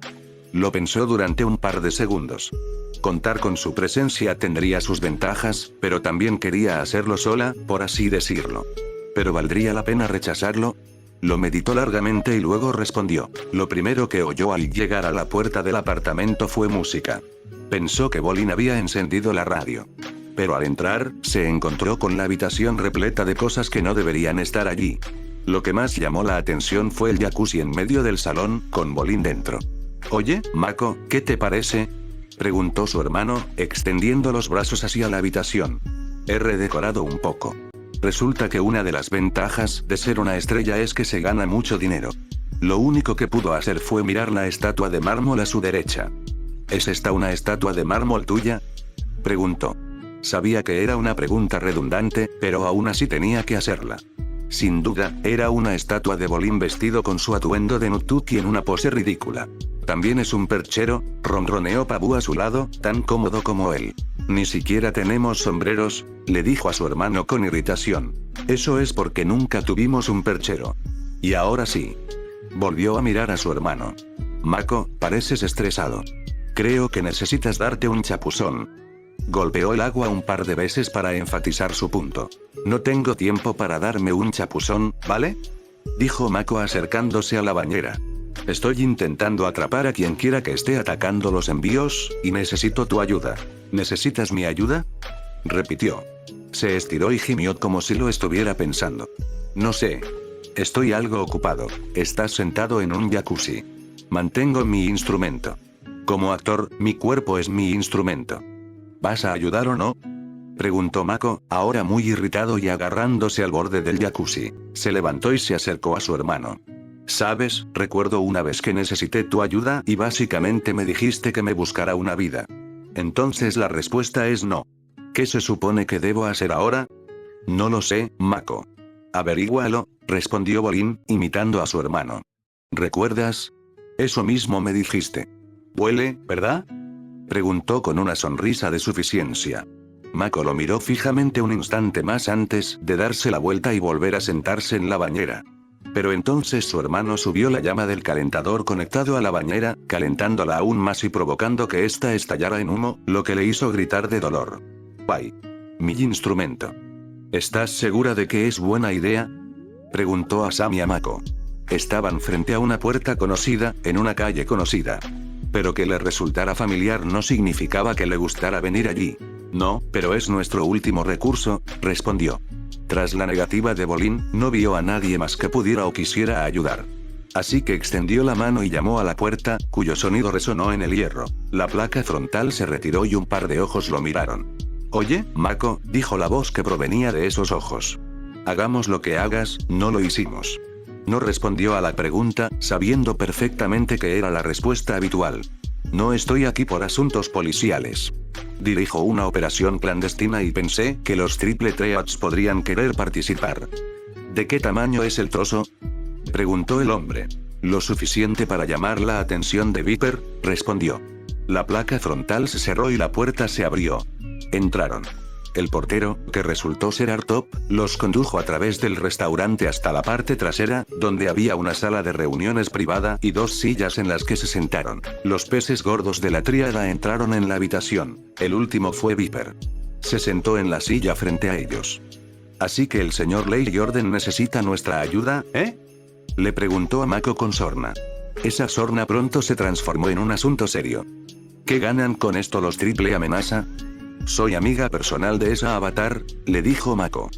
Lo pensó durante un par de segundos. Contar con su presencia tendría sus ventajas, pero también quería hacerlo sola, por así decirlo. ¿Pero valdría la pena rechazarlo? Lo meditó largamente y luego respondió. Lo primero que oyó al llegar a la puerta del apartamento fue música. Pensó que Bolin había encendido la radio. Pero al entrar, se encontró con la habitación repleta de cosas que no deberían estar allí. Lo que más llamó la atención fue el jacuzzi en medio del salón, con Bolin dentro. Oye, Mako, ¿qué te parece? Preguntó su hermano, extendiendo los brazos hacia la habitación. He redecorado un poco. Resulta que una de las ventajas de ser una estrella es que se gana mucho dinero. Lo único que pudo hacer fue mirar la estatua de mármol a su derecha. ¿Es esta una estatua de mármol tuya? Preguntó. Sabía que era una pregunta redundante, pero aún así tenía que hacerla. Sin duda, era una estatua de Bolin vestido con su atuendo de Nutuki en una pose ridícula. También es un perchero, ronroneó Pabu a su lado, tan cómodo como él. Ni siquiera tenemos sombreros, le dijo a su hermano con irritación. Eso es porque nunca tuvimos un perchero. Y ahora sí. Volvió a mirar a su hermano. Mako, pareces estresado. Creo que necesitas darte un chapuzón. Golpeó el agua un par de veces para enfatizar su punto. No tengo tiempo para darme un chapuzón, ¿vale? Dijo Mako acercándose a la bañera. Estoy intentando atrapar a quien quiera que esté atacando los envíos, y necesito tu ayuda. ¿Necesitas mi ayuda? Repitió. Se estiró y gimió como si lo estuviera pensando. No sé. Estoy algo ocupado. Estás sentado en un jacuzzi. Mantengo mi instrumento. Como actor, mi cuerpo es mi instrumento. ¿Vas a ayudar o no? Preguntó Mako, ahora muy irritado y agarrándose al borde del jacuzzi. Se levantó y se acercó a su hermano. Sabes, recuerdo una vez que necesité tu ayuda y básicamente me dijiste que me buscara una vida. Entonces la respuesta es no. ¿Qué se supone que debo hacer ahora? No lo sé, Mako. Averígualo, respondió Bolin, imitando a su hermano. ¿Recuerdas? Eso mismo me dijiste. ¿Huele, verdad? Preguntó con una sonrisa de suficiencia. Mako lo miró fijamente un instante más antes de darse la vuelta y volver a sentarse en la bañera. Pero entonces su hermano subió la llama del calentador conectado a la bañera, calentándola aún más y provocando que ésta estallara en humo, lo que le hizo gritar de dolor. ¡Guay! Mi instrumento. ¿Estás segura de que es buena idea? Preguntó Asami a Mako. Estaban frente a una puerta conocida, en una calle conocida. Pero que le resultara familiar no significaba que le gustara venir allí. No, pero es nuestro último recurso, respondió. Tras la negativa de Bolin, no vio a nadie más que pudiera o quisiera ayudar. Así que extendió la mano y llamó a la puerta, cuyo sonido resonó en el hierro. La placa frontal se retiró y un par de ojos lo miraron. Oye, Mako, dijo la voz que provenía de esos ojos. Hagamos lo que hagas, no lo hicimos. No respondió a la pregunta, sabiendo perfectamente que era la respuesta habitual. No estoy aquí por asuntos policiales. Dirijo una operación clandestina y pensé que los Triple Threats podrían querer participar. ¿De qué tamaño es el trozo? Preguntó el hombre. Lo suficiente para llamar la atención de Viper, respondió. La placa frontal se cerró y la puerta se abrió. Entraron. El portero, que resultó ser Artop, los condujo a través del restaurante hasta la parte trasera, donde había una sala de reuniones privada y dos sillas en las que se sentaron. Los peces gordos de la tríada entraron en la habitación. El último fue Viper. Se sentó en la silla frente a ellos. ¿Así que el señor Leigh Jordan necesita nuestra ayuda, eh? Le preguntó a Mako con sorna. Esa sorna pronto se transformó en un asunto serio. ¿Qué ganan con esto los Triple Amenaza? Soy amiga personal de esa avatar, le dijo Mako.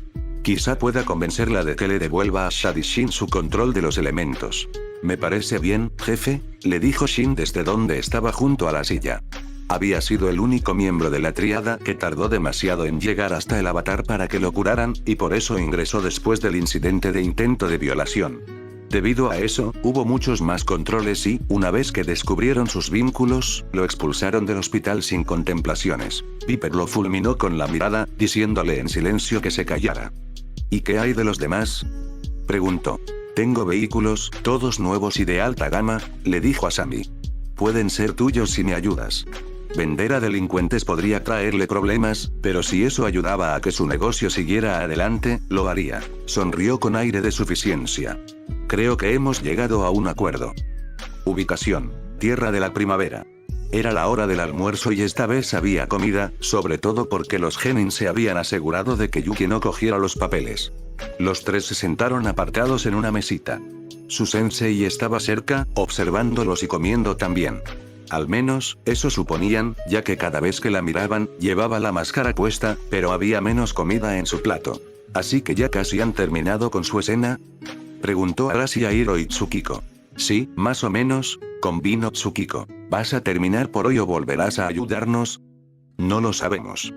Quizá pueda convencerla de que le devuelva a Shadi Shin su control de los elementos. Me parece bien, jefe, le dijo Shin desde donde estaba junto a la silla. Había sido el único miembro de la tríada que tardó demasiado en llegar hasta el avatar para que lo curaran, y por eso ingresó después del incidente de intento de violación. Debido a eso, hubo muchos más controles y, una vez que descubrieron sus vínculos, lo expulsaron del hospital sin contemplaciones. Viper lo fulminó con la mirada, diciéndole en silencio que se callara. ¿Y qué hay de los demás? Preguntó. Tengo vehículos, todos nuevos y de alta gama, le dijo Asami. Pueden ser tuyos si me ayudas. Vender a delincuentes podría traerle problemas, pero si eso ayudaba a que su negocio siguiera adelante, lo haría. Sonrió con aire de suficiencia. Creo que hemos llegado a un acuerdo. Ubicación: Tierra de la Primavera. Era la hora del almuerzo y esta vez había comida, sobre todo porque los Genin se habían asegurado de que Yuki no cogiera los papeles. Los tres se sentaron apartados en una mesita. Su sensei estaba cerca, observándolos y comiendo también. Al menos, eso suponían, ya que cada vez que la miraban, llevaba la máscara puesta, pero había menos comida en su plato. ¿Así que ya casi han terminado con su escena? Preguntó Arashi a Hiro y Tsukiko. Sí, más o menos, convino Tsukiko. ¿Vas a terminar por hoy o volverás a ayudarnos? No lo sabemos.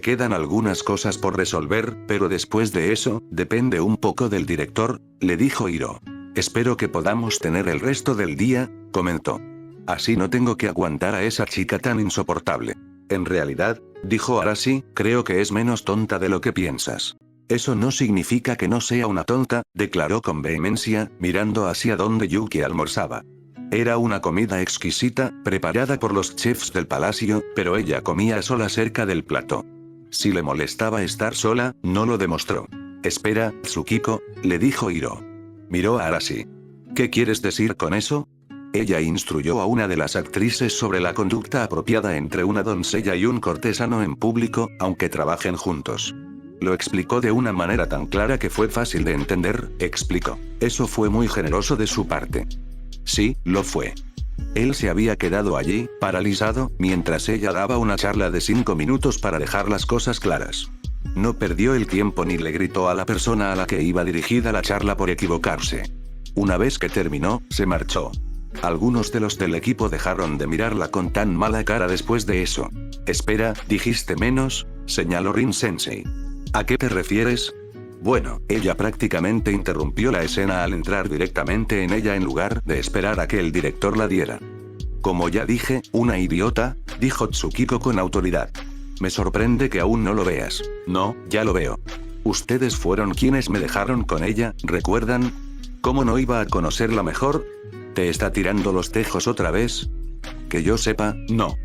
Quedan algunas cosas por resolver, pero después de eso, depende un poco del director, le dijo Hiro. Espero que podamos tener el resto del día, comentó. Así no tengo que aguantar a esa chica tan insoportable. En realidad, dijo Arashi, creo que es menos tonta de lo que piensas. Eso no significa que no sea una tonta, declaró con vehemencia, mirando hacia donde Yuki almorzaba. Era una comida exquisita, preparada por los chefs del palacio, pero ella comía sola cerca del plato. Si le molestaba estar sola, no lo demostró. Espera, Tsukiko, le dijo Hiro. Miró a Arashi. ¿Qué quieres decir con eso? Ella instruyó a una de las actrices sobre la conducta apropiada entre una doncella y un cortesano en público, aunque trabajen juntos. Lo explicó de una manera tan clara que fue fácil de entender, explicó. Eso fue muy generoso de su parte. Sí, lo fue. Él se había quedado allí, paralizado, mientras ella daba una charla de 5 minutos para dejar las cosas claras. No perdió el tiempo ni le gritó a la persona a la que iba dirigida la charla por equivocarse. Una vez que terminó, se marchó. Algunos de los del equipo dejaron de mirarla con tan mala cara después de eso. Espera, ¿dijiste menos?, señaló Rin-sensei. ¿A qué te refieres? Bueno, ella prácticamente interrumpió la escena al entrar directamente en ella en lugar de esperar a que el director la diera. Como ya dije, una idiota, dijo Tsukiko con autoridad. Me sorprende que aún no lo veas. No, ya lo veo. Ustedes fueron quienes me dejaron con ella, ¿recuerdan? ¿Cómo no iba a conocerla mejor? ¿Te está tirando los tejos otra vez? Que yo sepa, no.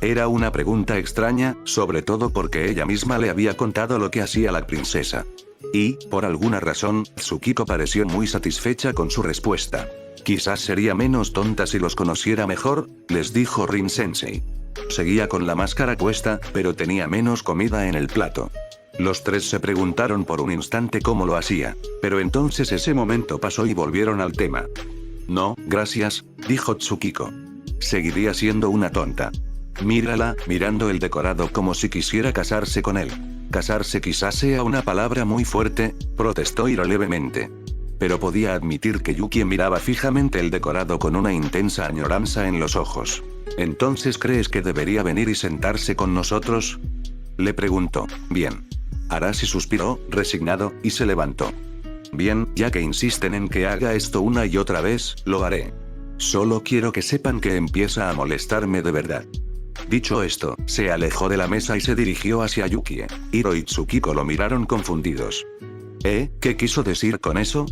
Era una pregunta extraña, sobre todo porque ella misma le había contado lo que hacía la princesa. Y, por alguna razón, Tsukiko pareció muy satisfecha con su respuesta. Quizás sería menos tonta si los conociera mejor, les dijo Rin-sensei. Seguía con la máscara puesta, pero tenía menos comida en el plato. Los tres se preguntaron por un instante cómo lo hacía, pero entonces ese momento pasó y volvieron al tema. No, gracias, dijo Tsukiko. Seguiría siendo una tonta. Mírala, mirando el decorado como si quisiera casarse con él. Casarse quizás sea una palabra muy fuerte, protestó Hiro levemente. Pero podía admitir que Yuki miraba fijamente el decorado con una intensa añoranza en los ojos. ¿Entonces crees que debería venir y sentarse con nosotros?, le preguntó. Bien. Arashi suspiró, resignado, y se levantó. Bien, ya que insisten en que haga esto una y otra vez, lo haré. Solo quiero que sepan que empieza a molestarme de verdad. Dicho esto, se alejó de la mesa y se dirigió hacia Yukie. Hiro y Tsukiko lo miraron confundidos. ¿Qué quiso decir con eso?,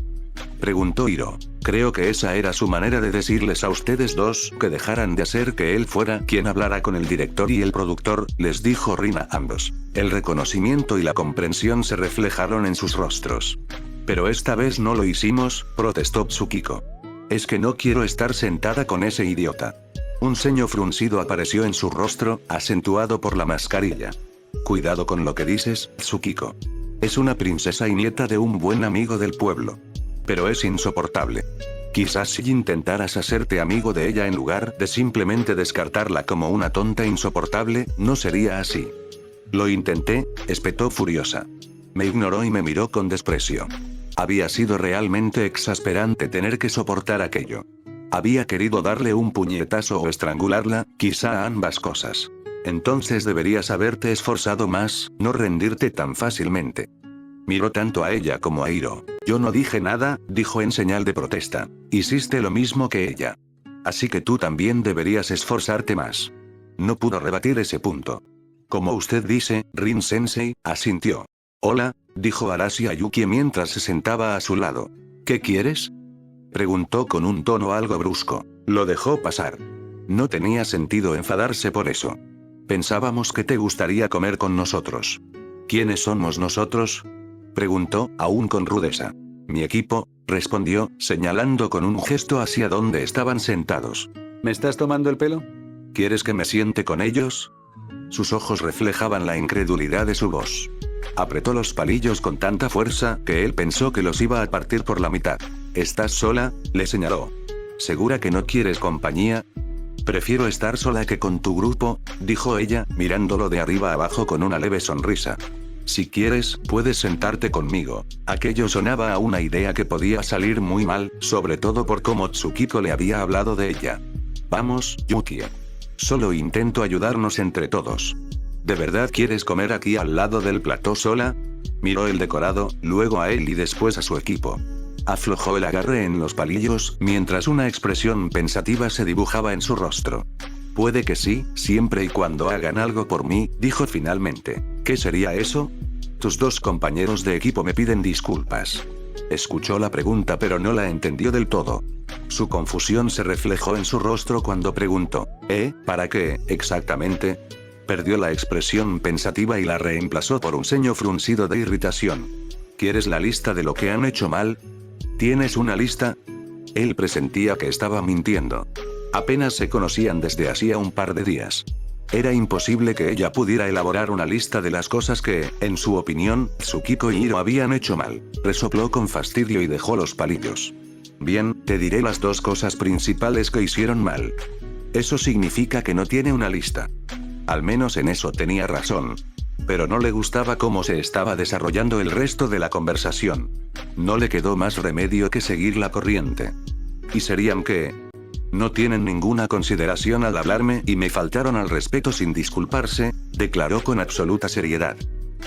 preguntó Hiro. Creo que esa era su manera de decirles a ustedes dos que dejaran de hacer que él fuera quien hablara con el director y el productor, les dijo Rin a ambos. El reconocimiento y la comprensión se reflejaron en sus rostros. Pero esta vez no lo hicimos, protestó Tsukiko. Es que no quiero estar sentada con ese idiota. Un ceño fruncido apareció en su rostro, acentuado por la mascarilla. Cuidado con lo que dices, Tsukiko. Es una princesa y nieta de un buen amigo del pueblo. Pero es insoportable. Quizás si intentaras hacerte amigo de ella en lugar de simplemente descartarla como una tonta insoportable, no sería así. Lo intenté, espetó furiosa. Me ignoró y me miró con desprecio. Había sido realmente exasperante tener que soportar aquello. Había querido darle un puñetazo o estrangularla, quizá ambas cosas. Entonces deberías haberte esforzado más, no rendirte tan fácilmente. Miró tanto a ella como a Hiro. Yo no dije nada, dijo en señal de protesta. Hiciste lo mismo que ella. Así que tú también deberías esforzarte más. No pudo rebatir ese punto. Como usted dice, Rin-sensei, asintió. Hola, dijo Arashi a Yuki mientras se sentaba a su lado. ¿Qué quieres?, preguntó con un tono algo brusco. Lo dejó pasar. No tenía sentido enfadarse por eso. Pensábamos que te gustaría comer con nosotros. ¿Quiénes somos nosotros?, preguntó, aún con rudeza. Mi equipo, respondió, señalando con un gesto hacia donde estaban sentados. ¿Me estás tomando el pelo? ¿Quieres que me siente con ellos? Sus ojos reflejaban la incredulidad de su voz. Apretó los palillos con tanta fuerza que él pensó que los iba a partir por la mitad. ¿Estás sola?, le señaló. ¿Segura que no quieres compañía? Prefiero estar sola que con tu grupo, dijo ella, mirándolo de arriba abajo con una leve sonrisa. Si quieres, puedes sentarte conmigo. Aquello sonaba a una idea que podía salir muy mal, sobre todo por cómo Tsukiko le había hablado de ella. Vamos, Yukie. Solo intento ayudarnos entre todos. ¿De verdad quieres comer aquí al lado del plató sola? Miró el decorado, luego a él y después a su equipo. Aflojó el agarre en los palillos, mientras una expresión pensativa se dibujaba en su rostro. Puede que sí, siempre y cuando hagan algo por mí, dijo finalmente. ¿Qué sería eso? Tus dos compañeros de equipo me piden disculpas. Escuchó la pregunta pero no la entendió del todo. Su confusión se reflejó en su rostro cuando preguntó, ¿para qué, exactamente? Perdió la expresión pensativa y la reemplazó por un ceño fruncido de irritación. ¿Quieres la lista de lo que han hecho mal? ¿Tienes una lista? Él presentía que estaba mintiendo. Apenas se conocían desde hacía un par de días. Era imposible que ella pudiera elaborar una lista de las cosas que, en su opinión, Tsukiko y Hiro habían hecho mal. Resopló con fastidio y dejó los palillos. Bien, te diré las dos cosas principales que hicieron mal. Eso significa que no tiene una lista. Al menos en eso tenía razón. Pero no le gustaba cómo se estaba desarrollando el resto de la conversación. No le quedó más remedio que seguir la corriente. ¿Y serían qué? No tienen ninguna consideración al hablarme y me faltaron al respeto sin disculparse, declaró con absoluta seriedad.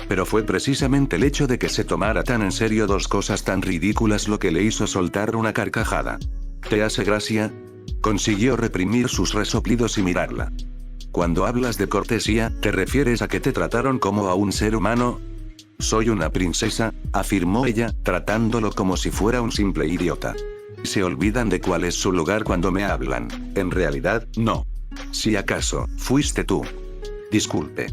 Pero fue precisamente el hecho de que se tomara tan en serio dos cosas tan ridículas lo que le hizo soltar una carcajada. ¿Te hace gracia? Consiguió reprimir sus resoplidos y mirarla. Cuando hablas de cortesía, ¿te refieres a que te trataron como a un ser humano? Soy una princesa, afirmó ella, tratándolo como si fuera un simple idiota. Se olvidan de cuál es su lugar cuando me hablan. En realidad, no. Si acaso, fuiste tú. Disculpe.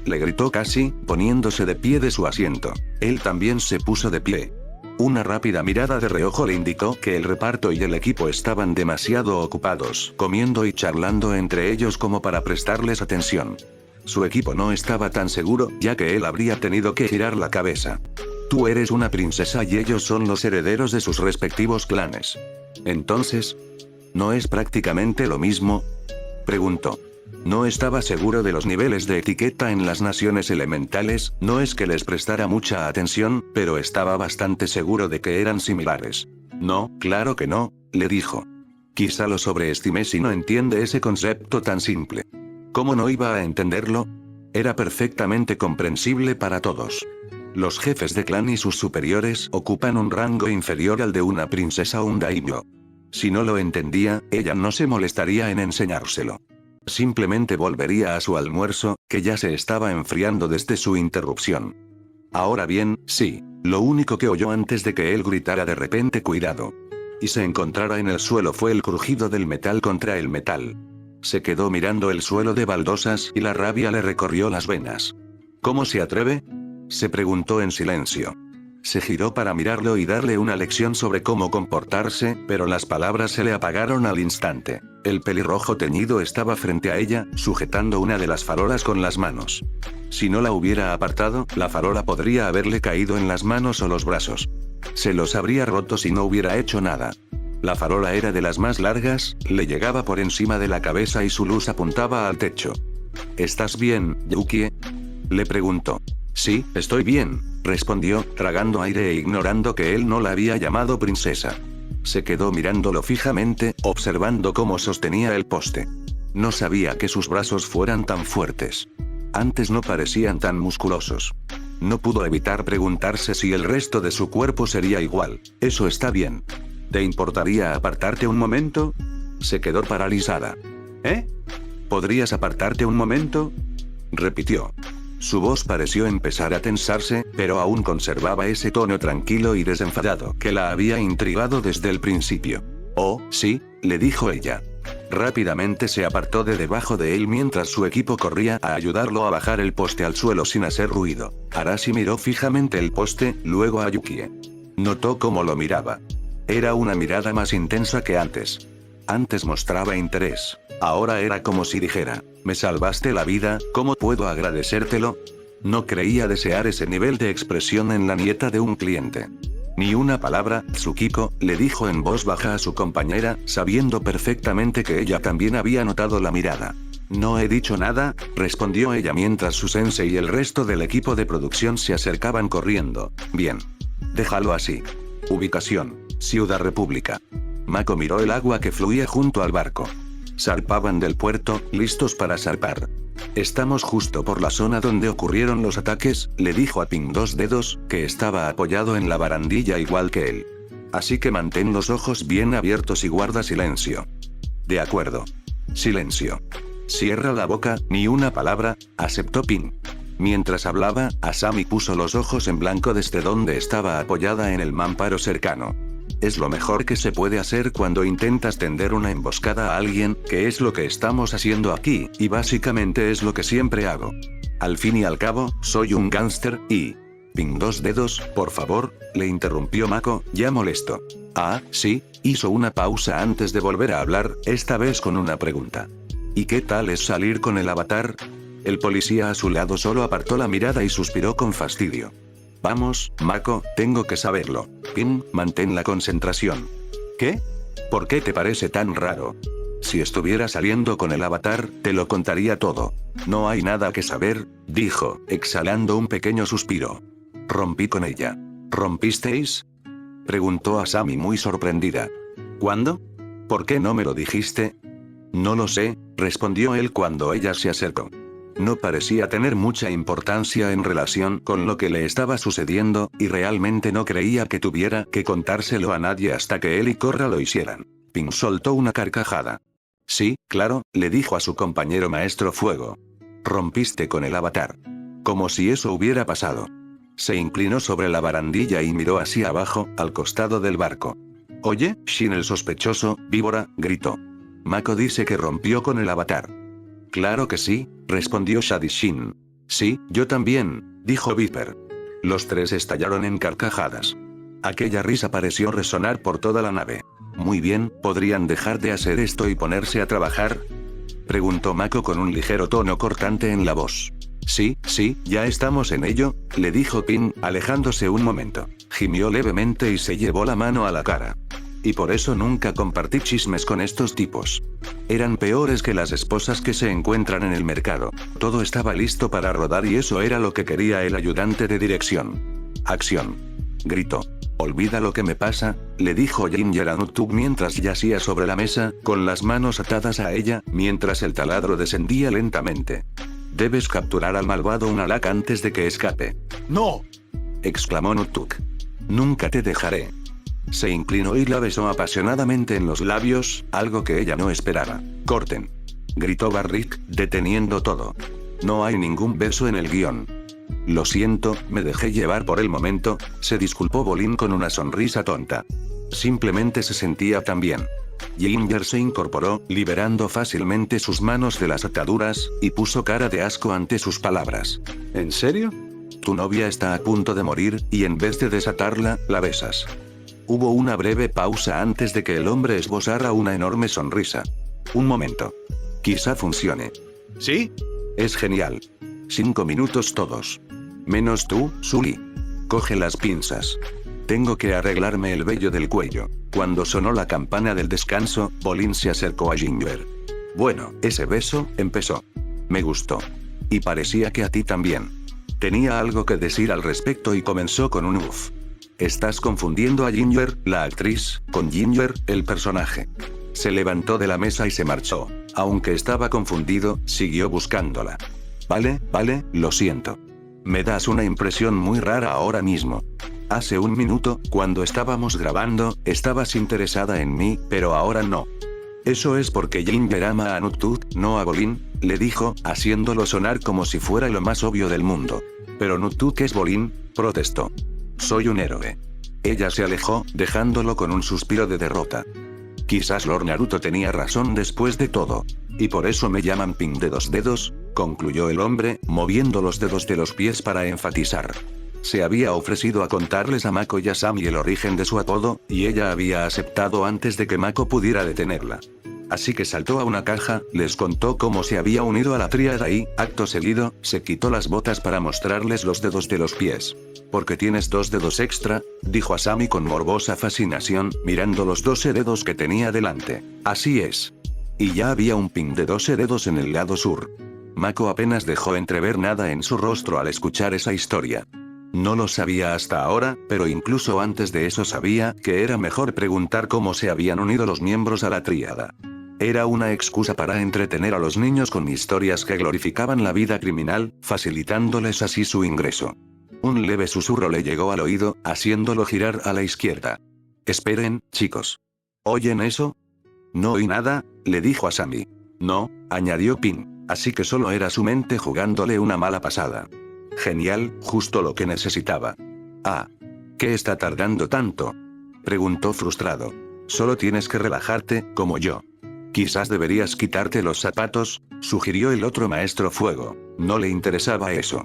Le gritó casi, poniéndose de pie de su asiento. Él también se puso de pie. Una rápida mirada de reojo le indicó que el reparto y el equipo estaban demasiado ocupados, comiendo y charlando entre ellos como para prestarles atención. Su equipo no estaba tan seguro, ya que él habría tenido que girar la cabeza. Tú eres una princesa y ellos son los herederos de sus respectivos clanes. Entonces, ¿no es prácticamente lo mismo? Preguntó. No estaba seguro de los niveles de etiqueta en las naciones elementales, no es que les prestara mucha atención, pero estaba bastante seguro de que eran similares. No, claro que no, le dijo. Quizá lo sobreestimé si no entiende ese concepto tan simple. ¿Cómo no iba a entenderlo? Era perfectamente comprensible para todos. Los jefes de clan y sus superiores ocupan un rango inferior al de una princesa o un daimyo. Si no lo entendía, ella no se molestaría en enseñárselo. Simplemente volvería a su almuerzo, que ya se estaba enfriando desde su interrupción. Ahora bien, sí, lo único que oyó antes de que él gritara de repente cuidado y se encontrara en el suelo fue el crujido del metal contra el metal. Se quedó mirando el suelo de baldosas y la rabia le recorrió las venas. ¿Cómo se atreve? Se preguntó en silencio. Se giró para mirarlo y darle una lección sobre cómo comportarse, pero las palabras se le apagaron al instante. El pelirrojo teñido estaba frente a ella, sujetando una de las farolas con las manos. Si no la hubiera apartado, la farola podría haberle caído en las manos o los brazos. Se los habría roto si no hubiera hecho nada. La farola era de las más largas, le llegaba por encima de la cabeza y su luz apuntaba al techo. ¿Estás bien, Yukie? Le preguntó. Sí, estoy bien, respondió, tragando aire e ignorando que él no la había llamado princesa. Se quedó mirándolo fijamente, observando cómo sostenía el poste. No sabía que sus brazos fueran tan fuertes. Antes no parecían tan musculosos. No pudo evitar preguntarse si el resto de su cuerpo sería igual. Eso está bien. ¿Te importaría apartarte un momento? Se quedó paralizada. ¿Eh? ¿Podrías apartarte un momento? Repitió. Su voz pareció empezar a tensarse, pero aún conservaba ese tono tranquilo y desenfadado que la había intrigado desde el principio. Oh, sí, le dijo ella. Rápidamente se apartó de debajo de él mientras su equipo corría a ayudarlo a bajar el poste al suelo sin hacer ruido. Arashi miró fijamente el poste, luego a Yukie. Notó cómo lo miraba. Era una mirada más intensa que antes. Antes mostraba interés. Ahora era como si dijera, me salvaste la vida, ¿cómo puedo agradecértelo? No creía desear ese nivel de expresión en la nieta de un cliente. Ni una palabra, Tsukiko, le dijo en voz baja a su compañera, sabiendo perfectamente que ella también había notado la mirada. No he dicho nada, respondió ella mientras su sensei y el resto del equipo de producción se acercaban corriendo. Bien. Déjalo así. Ubicación, Ciudad República. Mako miró el agua que fluía junto al barco. Zarpaban del puerto, listos para zarpar. Estamos justo por la zona donde ocurrieron los ataques, le dijo a Ping Dos Dedos, que estaba apoyado en la barandilla igual que él. Así que mantén los ojos bien abiertos y guarda silencio. De acuerdo. Silencio. Cierra la boca, ni una palabra, aceptó Ping. Mientras hablaba, Asami puso los ojos en blanco desde donde estaba apoyada en el mamparo cercano. Es lo mejor que se puede hacer cuando intentas tender una emboscada a alguien, que es lo que estamos haciendo aquí, y básicamente es lo que siempre hago. Al fin y al cabo, soy un gángster, y... Ping 2 dedos, por favor, le interrumpió Mako, ya molesto. Ah, sí, hizo una pausa antes de volver a hablar, esta vez con una pregunta. ¿Y qué tal es salir con el avatar? El policía a su lado solo apartó la mirada y suspiró con fastidio. Vamos, Mako, tengo que saberlo. Ping, mantén la concentración. ¿Qué? ¿Por qué te parece tan raro? Si estuviera saliendo con el avatar, te lo contaría todo. No hay nada que saber, dijo, exhalando un pequeño suspiro. Rompí con ella. ¿Rompisteis? Preguntó Asami muy sorprendida. ¿Cuándo? ¿Por qué no me lo dijiste? No lo sé, respondió él cuando ella se acercó. No parecía tener mucha importancia en relación con lo que le estaba sucediendo, y realmente no creía que tuviera que contárselo a nadie hasta que él y Korra lo hicieran. Ping soltó una carcajada. Sí, claro, le dijo a su compañero Maestro Fuego. Rompiste con el avatar. Como si eso hubiera pasado. Se inclinó sobre la barandilla y miró hacia abajo, al costado del barco. Oye, Shin el sospechoso, víbora, gritó. Mako dice que rompió con el avatar. Claro que sí, respondió Shady Shin. Sí, yo también, dijo Viper. Los tres estallaron en carcajadas. Aquella risa pareció resonar por toda la nave. Muy bien, ¿podrían dejar de hacer esto y ponerse a trabajar? Preguntó Mako con un ligero tono cortante en la voz. Sí, ya estamos en ello, le dijo Ping, alejándose un momento. Gimió levemente y se llevó la mano a la cara. Y por eso nunca compartí chismes con estos tipos. Eran peores que las esposas que se encuentran en el mercado. Todo estaba listo para rodar y eso era lo que quería el ayudante de dirección. Acción. Gritó. Olvida lo que me pasa, le dijo Ginger a Nutug mientras yacía sobre la mesa, con las manos atadas a ella, mientras el taladro descendía lentamente. Debes capturar al malvado Unalaq antes de que escape. ¡No! Exclamó Nutug. Nunca te dejaré. Se inclinó y la besó apasionadamente en los labios, algo que ella no esperaba. Corten. Gritó Barrick, deteniendo todo. No hay ningún beso en el guión. Lo siento, me dejé llevar por el momento, se disculpó Bolin con una sonrisa tonta. Simplemente se sentía tan bien. Ginger se incorporó, liberando fácilmente sus manos de las ataduras, y puso cara de asco ante sus palabras. ¿En serio? Tu novia está a punto de morir, y en vez de desatarla, la besas. Hubo una breve pausa antes de que el hombre esbozara una enorme sonrisa. Un momento. Quizá funcione. ¿Sí? Es genial. 5 minutos todos. Menos tú, Sully. Coge las pinzas. Tengo que arreglarme el vello del cuello. Cuando sonó la campana del descanso, Bolin se acercó a Ginger. Bueno, ese beso, empezó. Me gustó. Y parecía que a ti también. Tenía algo que decir al respecto y comenzó con un uff. Estás confundiendo a Ginger, la actriz, con Ginger, el personaje. Se levantó de la mesa y se marchó. Aunque estaba confundido, siguió buscándola. Vale, lo siento. Me das una impresión muy rara ahora mismo. Hace un minuto, cuando estábamos grabando, estabas interesada en mí, pero ahora no. Eso es porque Ginger ama a Nutug, no a Bolin, le dijo, haciéndolo sonar como si fuera lo más obvio del mundo. Pero Nutug es Bolin, protestó. Soy un héroe. Ella se alejó, dejándolo con un suspiro de derrota. Quizás Lord Naruto tenía razón después de todo. Y por eso me llaman Ping de 2 dedos, concluyó el hombre, moviendo los dedos de los pies para enfatizar. Se había ofrecido a contarles a Mako y a Asami el origen de su apodo, y ella había aceptado antes de que Mako pudiera detenerla. Así que saltó a una caja, les contó cómo se había unido a la tríada y, acto seguido, se quitó las botas para mostrarles los dedos de los pies. Porque tienes 2 dedos extra, dijo Asami con morbosa fascinación, mirando los 12 dedos que tenía delante. Así es. Y ya había un Ping de 12 dedos en el lado sur. Mako apenas dejó entrever nada en su rostro al escuchar esa historia. No lo sabía hasta ahora, pero incluso antes de eso sabía que era mejor preguntar cómo se habían unido los miembros a la tríada. Era una excusa para entretener a los niños con historias que glorificaban la vida criminal, facilitándoles así su ingreso. Un leve susurro le llegó al oído, haciéndolo girar a la izquierda. Esperen, chicos. ¿Oyen eso? No oí nada, le dijo Asami. No, añadió Ping, así que solo era su mente jugándole una mala pasada. Genial, justo lo que necesitaba. Ah. ¿Qué está tardando tanto? Preguntó frustrado. Solo tienes que relajarte, como yo. Quizás deberías quitarte los zapatos, sugirió el otro maestro fuego. No le interesaba eso.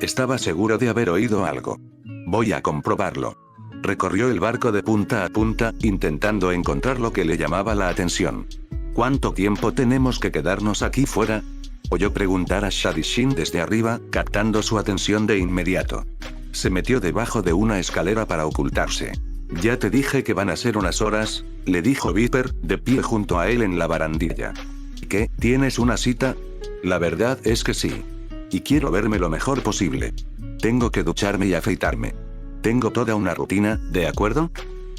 Estaba seguro de haber oído algo. Voy a comprobarlo. Recorrió el barco de punta a punta, intentando encontrar lo que le llamaba la atención. ¿Cuánto tiempo tenemos que quedarnos aquí fuera?, oyó preguntar a Shadishin desde arriba, captando su atención de inmediato. Se metió debajo de una escalera para ocultarse. Ya te dije que van a ser unas horas, le dijo Viper, de pie junto a él en la barandilla. ¿Qué? ¿Tienes una cita? La verdad es que sí. Y quiero verme lo mejor posible. Tengo que ducharme y afeitarme. Tengo toda una rutina, ¿de acuerdo?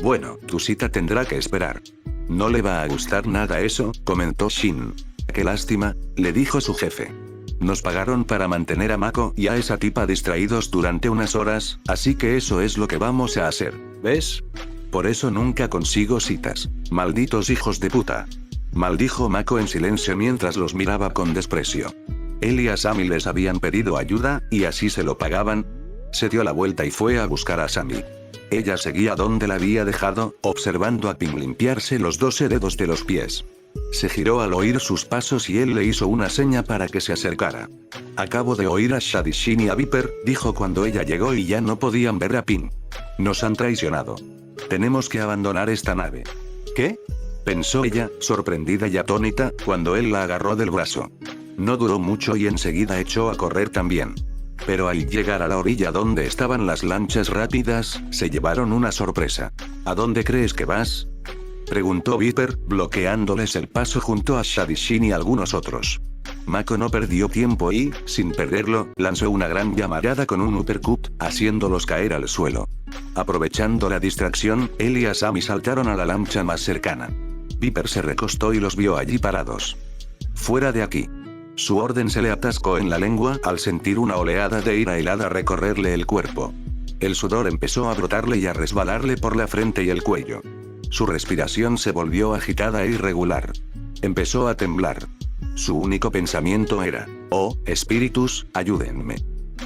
Bueno, tu cita tendrá que esperar. No le va a gustar nada eso, comentó Shin. Qué lástima, le dijo su jefe. Nos pagaron para mantener a Mako y a esa tipa distraídos durante unas horas, así que eso es lo que vamos a hacer, ¿ves? Por eso nunca consigo citas. Malditos hijos de puta. Maldijo Mako en silencio mientras los miraba con desprecio. Él y Asami les habían pedido ayuda, y así se lo pagaban. Se dio la vuelta y fue a buscar a Asami. Ella seguía donde la había dejado, observando a Ping limpiarse los 12 dedos de los pies. Se giró al oír sus pasos y él le hizo una seña para que se acercara. Acabo de oír a Shadishin y a Viper, dijo cuando ella llegó y ya no podían ver a Ping. Nos han traicionado. Tenemos que abandonar esta nave. ¿Qué? Pensó ella, sorprendida y atónita, cuando él la agarró del brazo. No duró mucho y enseguida echó a correr también. Pero al llegar a la orilla donde estaban las lanchas rápidas, se llevaron una sorpresa. ¿A dónde crees que vas?, preguntó Viper, bloqueándoles el paso junto a Shadishin y algunos otros. Mako no perdió tiempo y, sin perderlo, lanzó una gran llamarada con un uppercut, haciéndolos caer al suelo. Aprovechando la distracción, él y Asami saltaron a la lancha más cercana. Viper se recostó y los vio allí parados. Fuera de aquí. Su orden se le atascó en la lengua al sentir una oleada de ira helada recorrerle el cuerpo. El sudor empezó a brotarle y a resbalarle por la frente y el cuello. Su respiración se volvió agitada e irregular. Empezó a temblar. Su único pensamiento era, «Oh, espíritus, ayúdenme».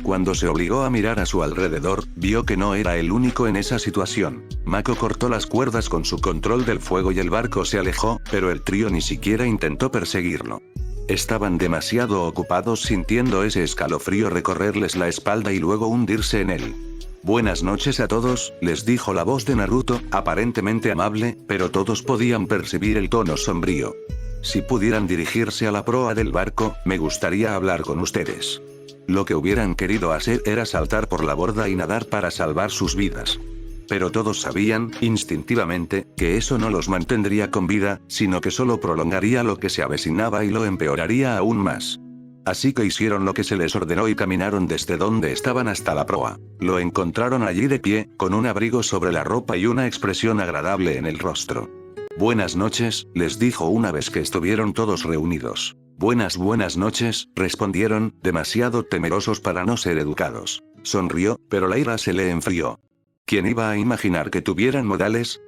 Cuando se obligó a mirar a su alrededor, vio que no era el único en esa situación. Mako cortó las cuerdas con su control del fuego y el barco se alejó, pero el trío ni siquiera intentó perseguirlo. Estaban demasiado ocupados sintiendo ese escalofrío recorrerles la espalda y luego hundirse en él. Buenas noches a todos, les dijo la voz de Naruto, aparentemente amable, pero todos podían percibir el tono sombrío. Si pudieran dirigirse a la proa del barco, me gustaría hablar con ustedes. Lo que hubieran querido hacer era saltar por la borda y nadar para salvar sus vidas. Pero todos sabían, instintivamente, que eso no los mantendría con vida, sino que solo prolongaría lo que se avecinaba y lo empeoraría aún más. Así que hicieron lo que se les ordenó y caminaron desde donde estaban hasta la proa. Lo encontraron allí de pie, con un abrigo sobre la ropa y una expresión agradable en el rostro. Buenas noches, les dijo una vez que estuvieron todos reunidos. Buenas noches, respondieron, demasiado temerosos para no ser educados. Sonrió, pero la ira se le enfrió. ¿Quién iba a imaginar que tuvieran modales?,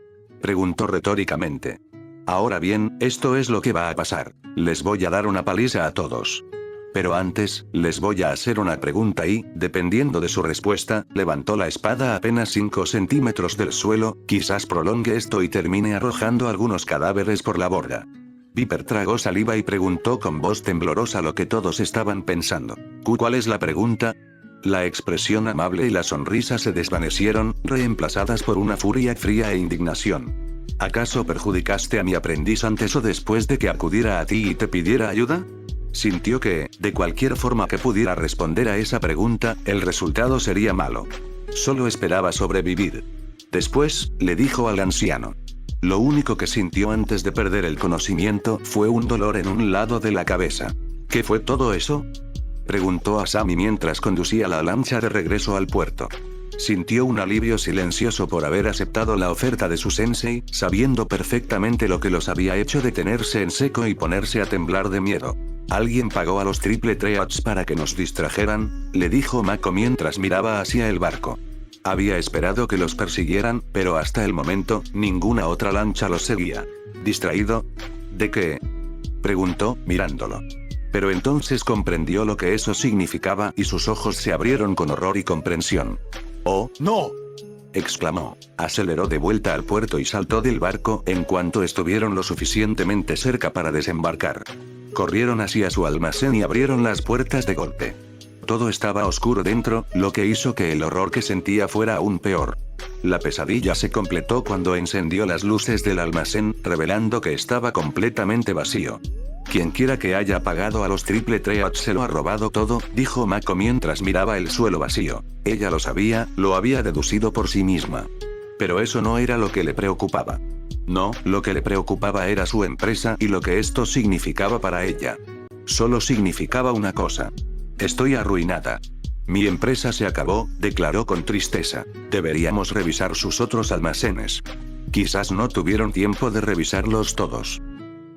preguntó retóricamente. Ahora bien, esto es lo que va a pasar. Les voy a dar una paliza a todos. Pero antes, les voy a hacer una pregunta y, dependiendo de su respuesta, levantó la espada a apenas 5 centímetros del suelo, quizás prolongue esto y termine arrojando algunos cadáveres por la borda. Viper tragó saliva y preguntó con voz temblorosa lo que todos estaban pensando. ¿Cuál es la pregunta? La expresión amable y la sonrisa se desvanecieron, reemplazadas por una furia fría e indignación. ¿Acaso perjudicaste a mi aprendiz antes o después de que acudiera a ti y te pidiera ayuda? Sintió que, de cualquier forma que pudiera responder a esa pregunta, el resultado sería malo. Solo esperaba sobrevivir. Después, le dijo al anciano. Lo único que sintió antes de perder el conocimiento fue un dolor en un lado de la cabeza. ¿Qué fue todo eso?, preguntó Asami mientras conducía la lancha de regreso al puerto. Sintió un alivio silencioso por haber aceptado la oferta de su sensei, sabiendo perfectamente lo que los había hecho detenerse en seco y ponerse a temblar de miedo. Alguien pagó a los Triple Threads para que nos distrajeran, le dijo Mako mientras miraba hacia el barco. Había esperado que los persiguieran, pero hasta el momento, ninguna otra lancha los seguía. ¿Distraído? ¿De qué?, preguntó, mirándolo. Pero entonces comprendió lo que eso significaba y sus ojos se abrieron con horror y comprensión. ¡Oh, no! exclamó. Aceleró de vuelta al puerto y saltó del barco en cuanto estuvieron lo suficientemente cerca para desembarcar. Corrieron hacia su almacén y abrieron las puertas de golpe. Todo estaba oscuro dentro, lo que hizo que el horror que sentía fuera aún peor. La pesadilla se completó cuando encendió las luces del almacén, revelando que estaba completamente vacío. Quienquiera que haya pagado a los Triple Threat se lo ha robado todo, dijo Mako mientras miraba el suelo vacío. Ella lo sabía, lo había deducido por sí misma. Pero eso no era lo que le preocupaba. No, lo que le preocupaba era su empresa y lo que esto significaba para ella. Solo significaba una cosa. Estoy arruinada. Mi empresa se acabó, declaró con tristeza. Deberíamos revisar sus otros almacenes. Quizás no tuvieron tiempo de revisarlos todos.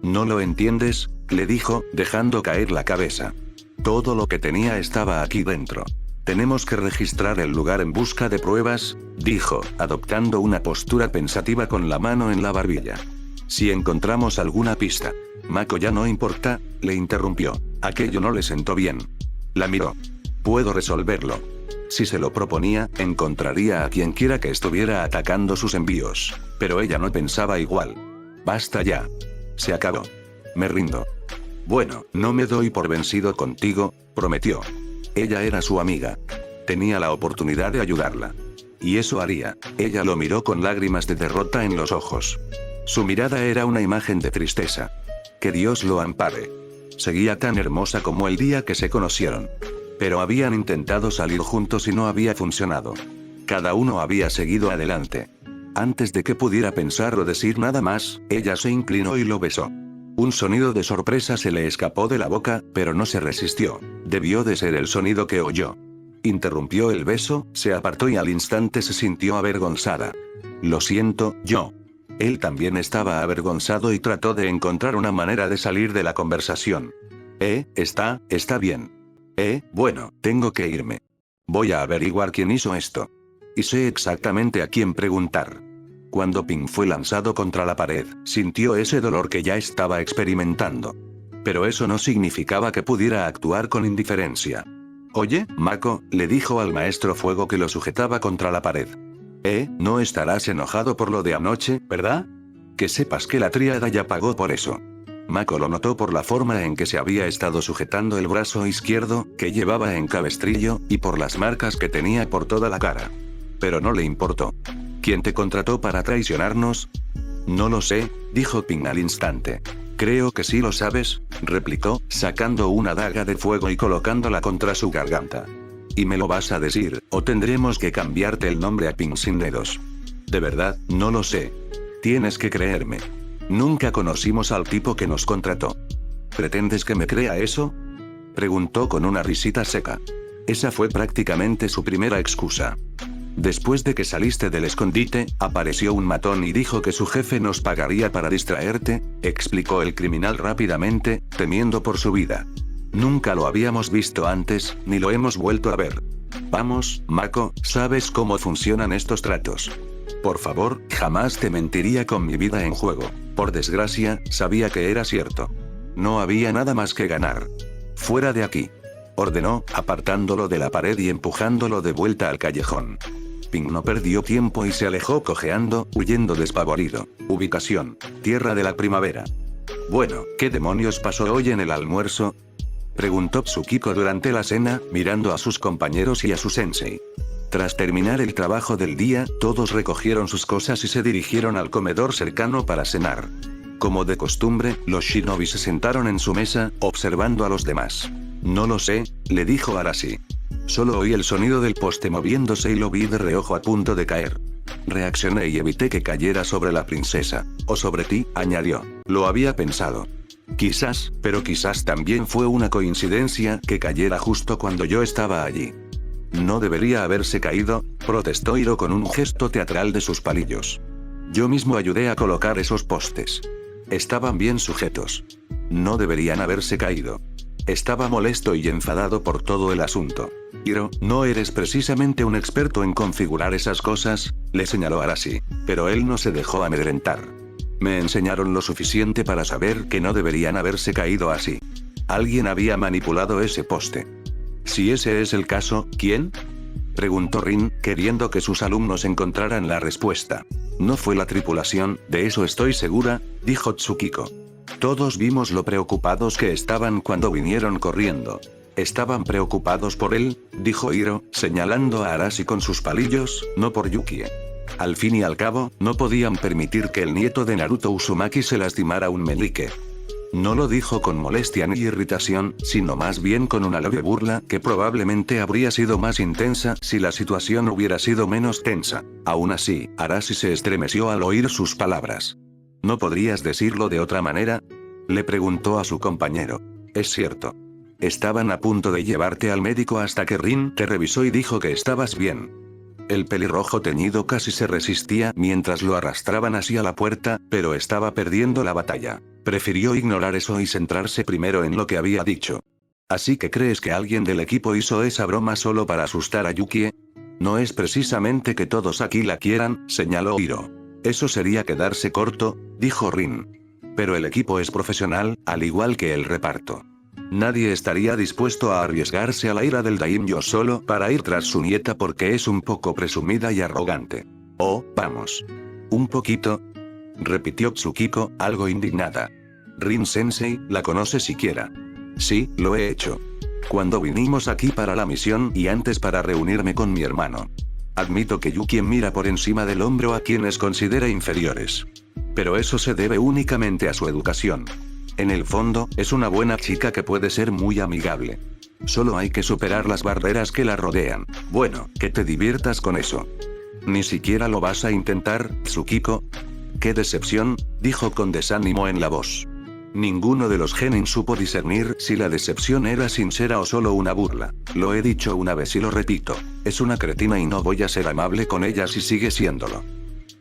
¿No lo entiendes?, le dijo, dejando caer la cabeza. Todo lo que tenía estaba aquí dentro. Tenemos que registrar el lugar en busca de pruebas, dijo, adoptando una postura pensativa con la mano en la barbilla. Si encontramos alguna pista. Mako ya no importa, le interrumpió. Aquello no le sentó bien. La miró. Puedo resolverlo. Si se lo proponía, encontraría a quienquiera que estuviera atacando sus envíos. Pero ella no pensaba igual. Basta ya. Se acabó. Me rindo. Bueno, no me doy por vencido contigo, prometió. Ella era su amiga. Tenía la oportunidad de ayudarla. Y eso haría. Ella lo miró con lágrimas de derrota en los ojos. Su mirada era una imagen de tristeza. Que Dios lo ampare. Seguía tan hermosa como el día que se conocieron. Pero habían intentado salir juntos y no había funcionado. Cada uno había seguido adelante. Antes de que pudiera pensar o decir nada más, ella se inclinó y lo besó. Un sonido de sorpresa se le escapó de la boca, pero no se resistió. Debió de ser el sonido que oyó. Interrumpió el beso, se apartó y al instante se sintió avergonzada. Lo siento, yo. Él también estaba avergonzado y trató de encontrar una manera de salir de la conversación. Está bien. Bueno, tengo que irme. Voy a averiguar quién hizo esto. Y sé exactamente a quién preguntar. Cuando Ping fue lanzado contra la pared, sintió ese dolor que ya estaba experimentando. Pero eso no significaba que pudiera actuar con indiferencia. Oye, Mako, le dijo al maestro fuego que lo sujetaba contra la pared. No estarás enojado por lo de anoche, ¿verdad? Que sepas que la tríada ya pagó por eso. Mako lo notó por la forma en que se había estado sujetando el brazo izquierdo, que llevaba en cabestrillo, y por las marcas que tenía por toda la cara. Pero no le importó. ¿Quién te contrató para traicionarnos? No lo sé, dijo Ping al instante. Creo que sí lo sabes, replicó, sacando una daga de fuego y colocándola contra su garganta. Y me lo vas a decir, o tendremos que cambiarte el nombre a Ping sin dedos. De verdad, no lo sé. Tienes que creerme. Nunca conocimos al tipo que nos contrató. ¿Pretendes que me crea eso?, preguntó con una risita seca. Esa fue prácticamente su primera excusa. Después de que saliste del escondite, apareció un matón y dijo que su jefe nos pagaría para distraerte, explicó el criminal rápidamente, temiendo por su vida. Nunca lo habíamos visto antes, ni lo hemos vuelto a ver. Vamos, Mako, ¿sabes cómo funcionan estos tratos? Por favor, jamás te mentiría con mi vida en juego. Por desgracia, sabía que era cierto. No había nada más que ganar. Fuera de aquí, ordenó, apartándolo de la pared y empujándolo de vuelta al callejón. Ping no perdió tiempo y se alejó cojeando, huyendo despavorido. Ubicación: Tierra de la Primavera. Bueno, ¿qué demonios pasó hoy en el almuerzo?, preguntó Tsukiko durante la cena, mirando a sus compañeros y a su sensei. Tras terminar el trabajo del día, todos recogieron sus cosas y se dirigieron al comedor cercano para cenar. Como de costumbre, los shinobi se sentaron en su mesa, observando a los demás. No lo sé, le dijo Arashi. Solo oí el sonido del poste moviéndose y lo vi de reojo a punto de caer. Reaccioné y evité que cayera sobre la princesa. O sobre ti, añadió. Lo había pensado. Quizás, pero quizás también fue una coincidencia que cayera justo cuando yo estaba allí. No debería haberse caído, protestó Hiro con un gesto teatral de sus palillos. Yo mismo ayudé a colocar esos postes. Estaban bien sujetos. No deberían haberse caído. Estaba molesto y enfadado por todo el asunto. Hiro, no eres precisamente un experto en configurar esas cosas, le señaló Arashi, pero él no se dejó amedrentar. Me enseñaron lo suficiente para saber que no deberían haberse caído así. Alguien había manipulado ese poste. Si ese es el caso, ¿quién? Preguntó Rin, queriendo que sus alumnos encontraran la respuesta. No fue la tripulación, de eso estoy segura, dijo Tsukiko. Todos vimos lo preocupados que estaban cuando vinieron corriendo. Estaban preocupados por él, dijo Hiro, señalando a Arashi con sus palillos, no por Yukie. Al fin y al cabo, no podían permitir que el nieto de Naruto Uzumaki se lastimara un meñique. No lo dijo con molestia ni irritación, sino más bien con una leve burla que probablemente habría sido más intensa si la situación hubiera sido menos tensa. Aún así, Arashi se estremeció al oír sus palabras. ¿No podrías decirlo de otra manera? Le preguntó a su compañero. Es cierto. Estaban a punto de llevarte al médico hasta que Rin te revisó y dijo que estabas bien. El pelirrojo teñido casi se resistía mientras lo arrastraban hacia la puerta, pero estaba perdiendo la batalla. Prefirió ignorar eso y centrarse primero en lo que había dicho. ¿Así que crees que alguien del equipo hizo esa broma solo para asustar a Yukie? No es precisamente que todos aquí la quieran, señaló Hiro. Eso sería quedarse corto, dijo Rin. Pero el equipo es profesional, al igual que el reparto. Nadie estaría dispuesto a arriesgarse a la ira del daimyo solo para ir tras su nieta porque es un poco presumida y arrogante. Oh, vamos. ¿Un poquito? Repitió Tsukiko, algo indignada. Rin-sensei, ¿la conoce siquiera? Sí, lo he hecho. Cuando vinimos aquí para la misión y antes para reunirme con mi hermano. Admito que Yukie mira por encima del hombro a quienes considera inferiores. Pero eso se debe únicamente a su educación. En el fondo, es una buena chica que puede ser muy amigable. Solo hay que superar las barreras que la rodean. Bueno, que te diviertas con eso. ¿Ni siquiera lo vas a intentar, Tsukiko? ¡Qué decepción!, dijo con desánimo en la voz. Ninguno de los genin supo discernir si la decepción era sincera o solo una burla. Lo he dicho una vez y lo repito. Es una cretina y no voy a ser amable con ella si sigue siéndolo.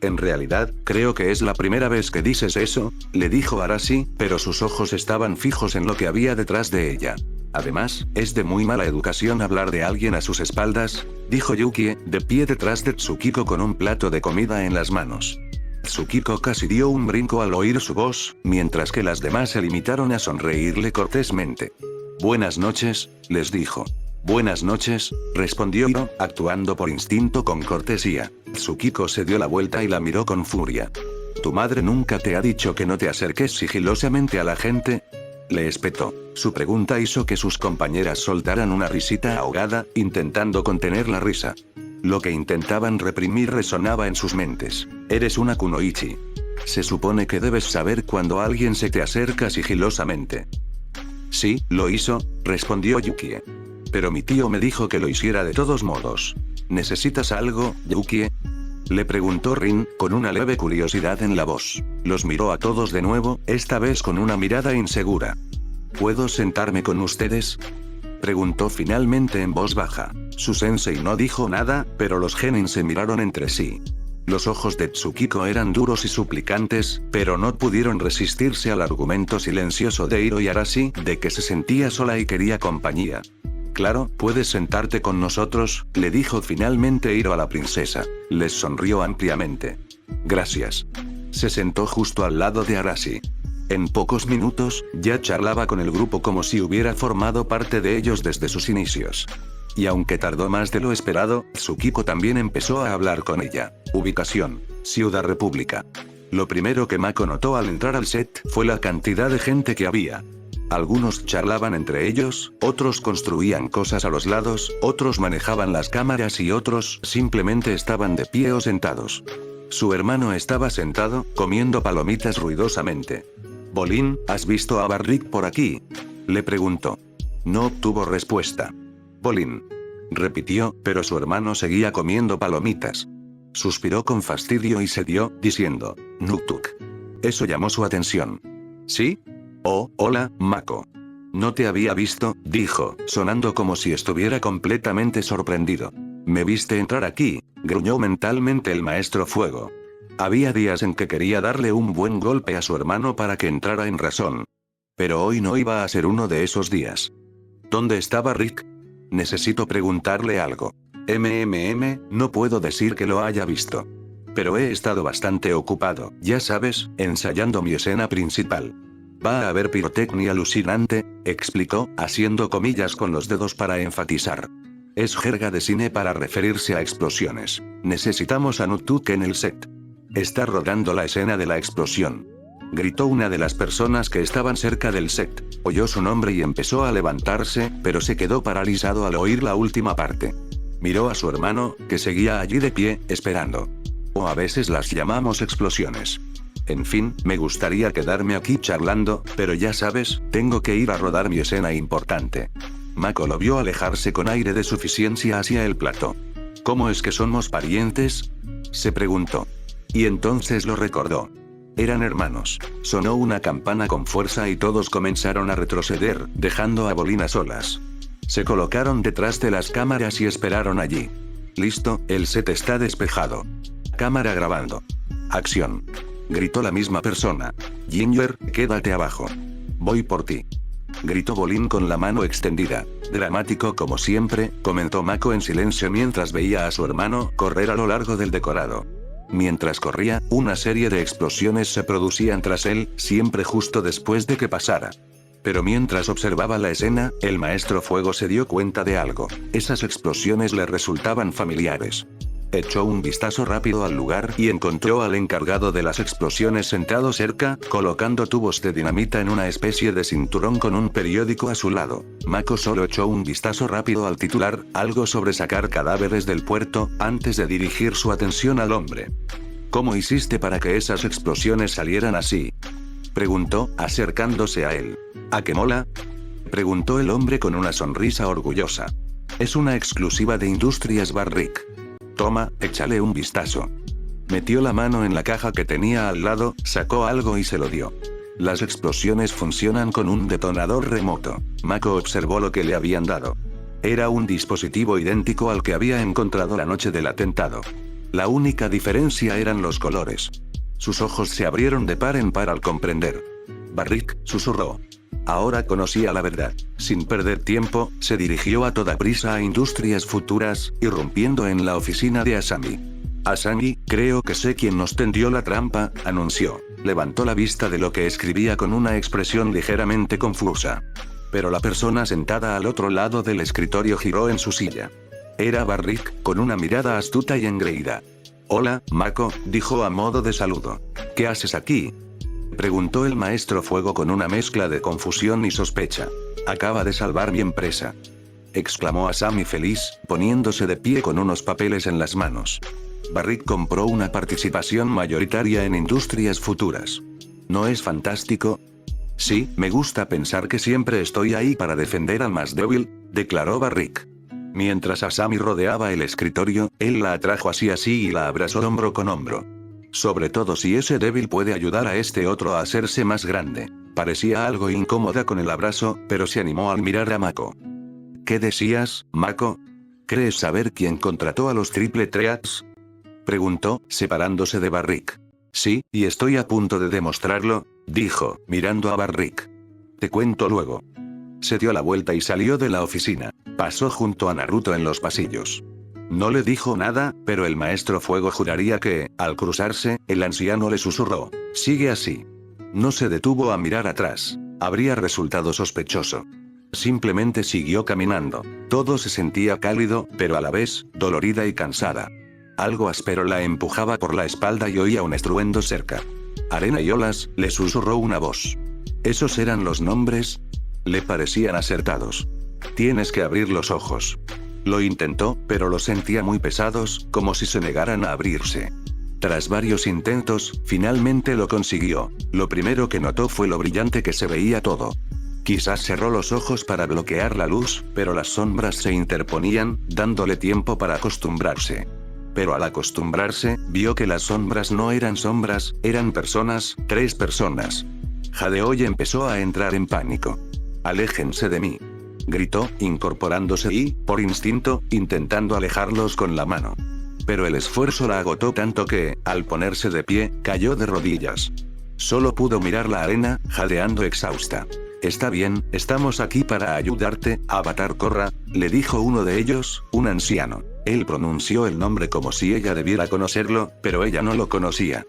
En realidad, creo que es la primera vez que dices eso, le dijo Arashi, pero sus ojos estaban fijos en lo que había detrás de ella. Además, es de muy mala educación hablar de alguien a sus espaldas, dijo Yukie, de pie detrás de Tsukiko con un plato de comida en las manos. Tsukiko casi dio un brinco al oír su voz, mientras que las demás se limitaron a sonreírle cortésmente. Buenas noches, les dijo. Buenas noches, respondió Hiro, actuando por instinto con cortesía. Tsukiko se dio la vuelta y la miró con furia. ¿Tu madre nunca te ha dicho que no te acerques sigilosamente a la gente? Le espetó. Su pregunta hizo que sus compañeras soltaran una risita ahogada, intentando contener la risa. Lo que intentaban reprimir resonaba en sus mentes. Eres una kunoichi. Se supone que debes saber cuando alguien se te acerca sigilosamente. Sí, lo hizo, respondió Yukie. Pero mi tío me dijo que lo hiciera de todos modos. ¿Necesitas algo, Yukie? Le preguntó Rin, con una leve curiosidad en la voz. Los miró a todos de nuevo, esta vez con una mirada insegura. ¿Puedo sentarme con ustedes?, preguntó finalmente en voz baja. Su sensei no dijo nada, pero los genin se miraron entre sí. Los ojos de Tsukiko eran duros y suplicantes, pero no pudieron resistirse al argumento silencioso de Hiro y Arashi de que se sentía sola y quería compañía. Claro, puedes sentarte con nosotros, le dijo finalmente Hiro a la princesa. Les sonrió ampliamente. Gracias. Se sentó justo al lado de Arashi. En pocos minutos, ya charlaba con el grupo como si hubiera formado parte de ellos desde sus inicios. Y aunque tardó más de lo esperado, Tsukiko también empezó a hablar con ella. Ubicación: Ciudad República. Lo primero que Mako notó al entrar al set fue la cantidad de gente que había. Algunos charlaban entre ellos, otros construían cosas a los lados, otros manejaban las cámaras y otros simplemente estaban de pie o sentados. Su hermano estaba sentado, comiendo palomitas ruidosamente. Bolin, ¿has visto a Barrick por aquí?, le preguntó. No obtuvo respuesta. Bolin, repitió, pero su hermano seguía comiendo palomitas. Suspiró con fastidio y se dio, diciendo, Nuktuk. Eso llamó su atención. ¿Sí? Oh, hola, Mako. No te había visto, dijo, sonando como si estuviera completamente sorprendido. Me viste entrar aquí, gruñó mentalmente el maestro Fuego. Había días en que quería darle un buen golpe a su hermano para que entrara en razón. Pero hoy no iba a ser uno de esos días. ¿Dónde estaba Rick? Necesito preguntarle algo. No puedo decir que lo haya visto. Pero he estado bastante ocupado, ya sabes, ensayando mi escena principal. Va a haber pirotecnia alucinante, explicó, haciendo comillas con los dedos para enfatizar. Es jerga de cine para referirse a explosiones. Necesitamos a Nutuk en el set. Está rodando la escena de la explosión. Gritó una de las personas que estaban cerca del set. Oyó su nombre y empezó a levantarse, pero se quedó paralizado al oír la última parte. Miró a su hermano, que seguía allí de pie, esperando. O a veces las llamamos explosiones. En fin, me gustaría quedarme aquí charlando, pero ya sabes, tengo que ir a rodar mi escena importante. Mako lo vio alejarse con aire de suficiencia hacia el plató. ¿Cómo es que somos parientes?, se preguntó. Y entonces lo recordó. Eran hermanos. Sonó una campana con fuerza y todos comenzaron a retroceder, dejando a Bolin a solas. Se colocaron detrás de las cámaras y esperaron allí. Listo, el set está despejado. Cámara grabando. Acción. Gritó la misma persona. Ginger, quédate abajo. Voy por ti. Gritó Bolin con la mano extendida. Dramático como siempre, comentó Mako en silencio mientras veía a su hermano correr a lo largo del decorado. Mientras corría, una serie de explosiones se producían tras él, siempre justo después de que pasara. Pero mientras observaba la escena, el maestro fuego se dio cuenta de algo. Esas explosiones le resultaban familiares. Echó un vistazo rápido al lugar y encontró al encargado de las explosiones sentado cerca, colocando tubos de dinamita en una especie de cinturón con un periódico a su lado. Mako solo echó un vistazo rápido al titular, algo sobre sacar cadáveres del puerto, antes de dirigir su atención al hombre. ¿Cómo hiciste para que esas explosiones salieran así?, preguntó, acercándose a él. ¿A qué mola?, preguntó el hombre con una sonrisa orgullosa. Es una exclusiva de Industrias Barrick. Toma, échale un vistazo. Metió la mano en la caja que tenía al lado, sacó algo y se lo dio. Las explosiones funcionan con un detonador remoto. Mako observó lo que le habían dado. Era un dispositivo idéntico al que había encontrado la noche del atentado. La única diferencia eran los colores. Sus ojos se abrieron de par en par al comprender. Barrick, susurró. Ahora conocía la verdad. Sin perder tiempo, se dirigió a toda prisa a Industrias Futuras, irrumpiendo en la oficina de Asami. Asami, creo que sé quién nos tendió la trampa, anunció. Levantó la vista de lo que escribía con una expresión ligeramente confusa. Pero la persona sentada al otro lado del escritorio giró en su silla. Era Barrick, con una mirada astuta y engreída. Hola, Mako, dijo a modo de saludo. ¿Qué haces aquí?, preguntó el maestro fuego con una mezcla de confusión y sospecha. Acaba de salvar mi empresa, exclamó Asami feliz, poniéndose de pie con unos papeles en las manos. Barrick compró una participación mayoritaria en Industrias Futuras. ¿No es fantástico? Sí, me gusta pensar que siempre estoy ahí para defender al más débil, declaró Barrick. Mientras Asami rodeaba el escritorio, él la atrajo hacia sí y la abrazó hombro con hombro. Sobre todo si ese débil puede ayudar a este otro a hacerse más grande. Parecía algo incómoda con el abrazo, pero se animó al mirar a Mako. ¿Qué decías, Mako? ¿Crees saber quién contrató a los Triple Threats?, preguntó, separándose de Barrick. Sí, y estoy a punto de demostrarlo, dijo, mirando a Barrick. Te cuento luego. Se dio la vuelta y salió de la oficina. Pasó junto a Naruto en los pasillos. No le dijo nada, pero el maestro fuego juraría que, al cruzarse, el anciano le susurró. Sigue así. No se detuvo a mirar atrás. Habría resultado sospechoso. Simplemente siguió caminando. Todo se sentía cálido, pero a la vez, dolorida y cansada. Algo áspero la empujaba por la espalda y oía un estruendo cerca. Arena y olas, le susurró una voz. ¿Esos eran los nombres? Le parecían acertados. Tienes que abrir los ojos. Lo intentó, pero los sentía muy pesados, como si se negaran a abrirse. Tras varios intentos, finalmente lo consiguió. Lo primero que notó fue lo brillante que se veía todo. Quizás cerró los ojos para bloquear la luz, pero las sombras se interponían, dándole tiempo para acostumbrarse. Pero al acostumbrarse, vio que las sombras no eran sombras, eran personas, 3 personas. Jadeó y empezó a entrar en pánico. «Aléjense de mí», gritó, incorporándose y, por instinto, intentando alejarlos con la mano. Pero el esfuerzo la agotó tanto que, al ponerse de pie, cayó de rodillas. Solo pudo mirar la arena, jadeando exhausta. Está bien, estamos aquí para ayudarte, Avatar Korra, le dijo uno de ellos, un anciano. Él pronunció el nombre como si ella debiera conocerlo, pero ella no lo conocía.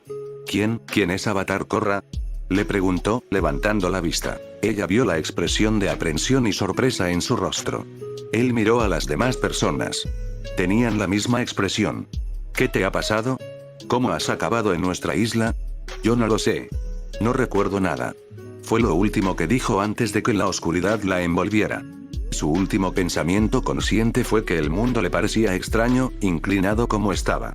¿Quién es Avatar Korra?, le preguntó, levantando la vista. Ella vio la expresión de aprensión y sorpresa en su rostro. Él miró a las demás personas. Tenían la misma expresión. ¿Qué te ha pasado? ¿Cómo has acabado en nuestra isla? Yo no lo sé. No recuerdo nada. Fue lo último que dijo antes de que la oscuridad la envolviera. Su último pensamiento consciente fue que el mundo le parecía extraño, inclinado como estaba.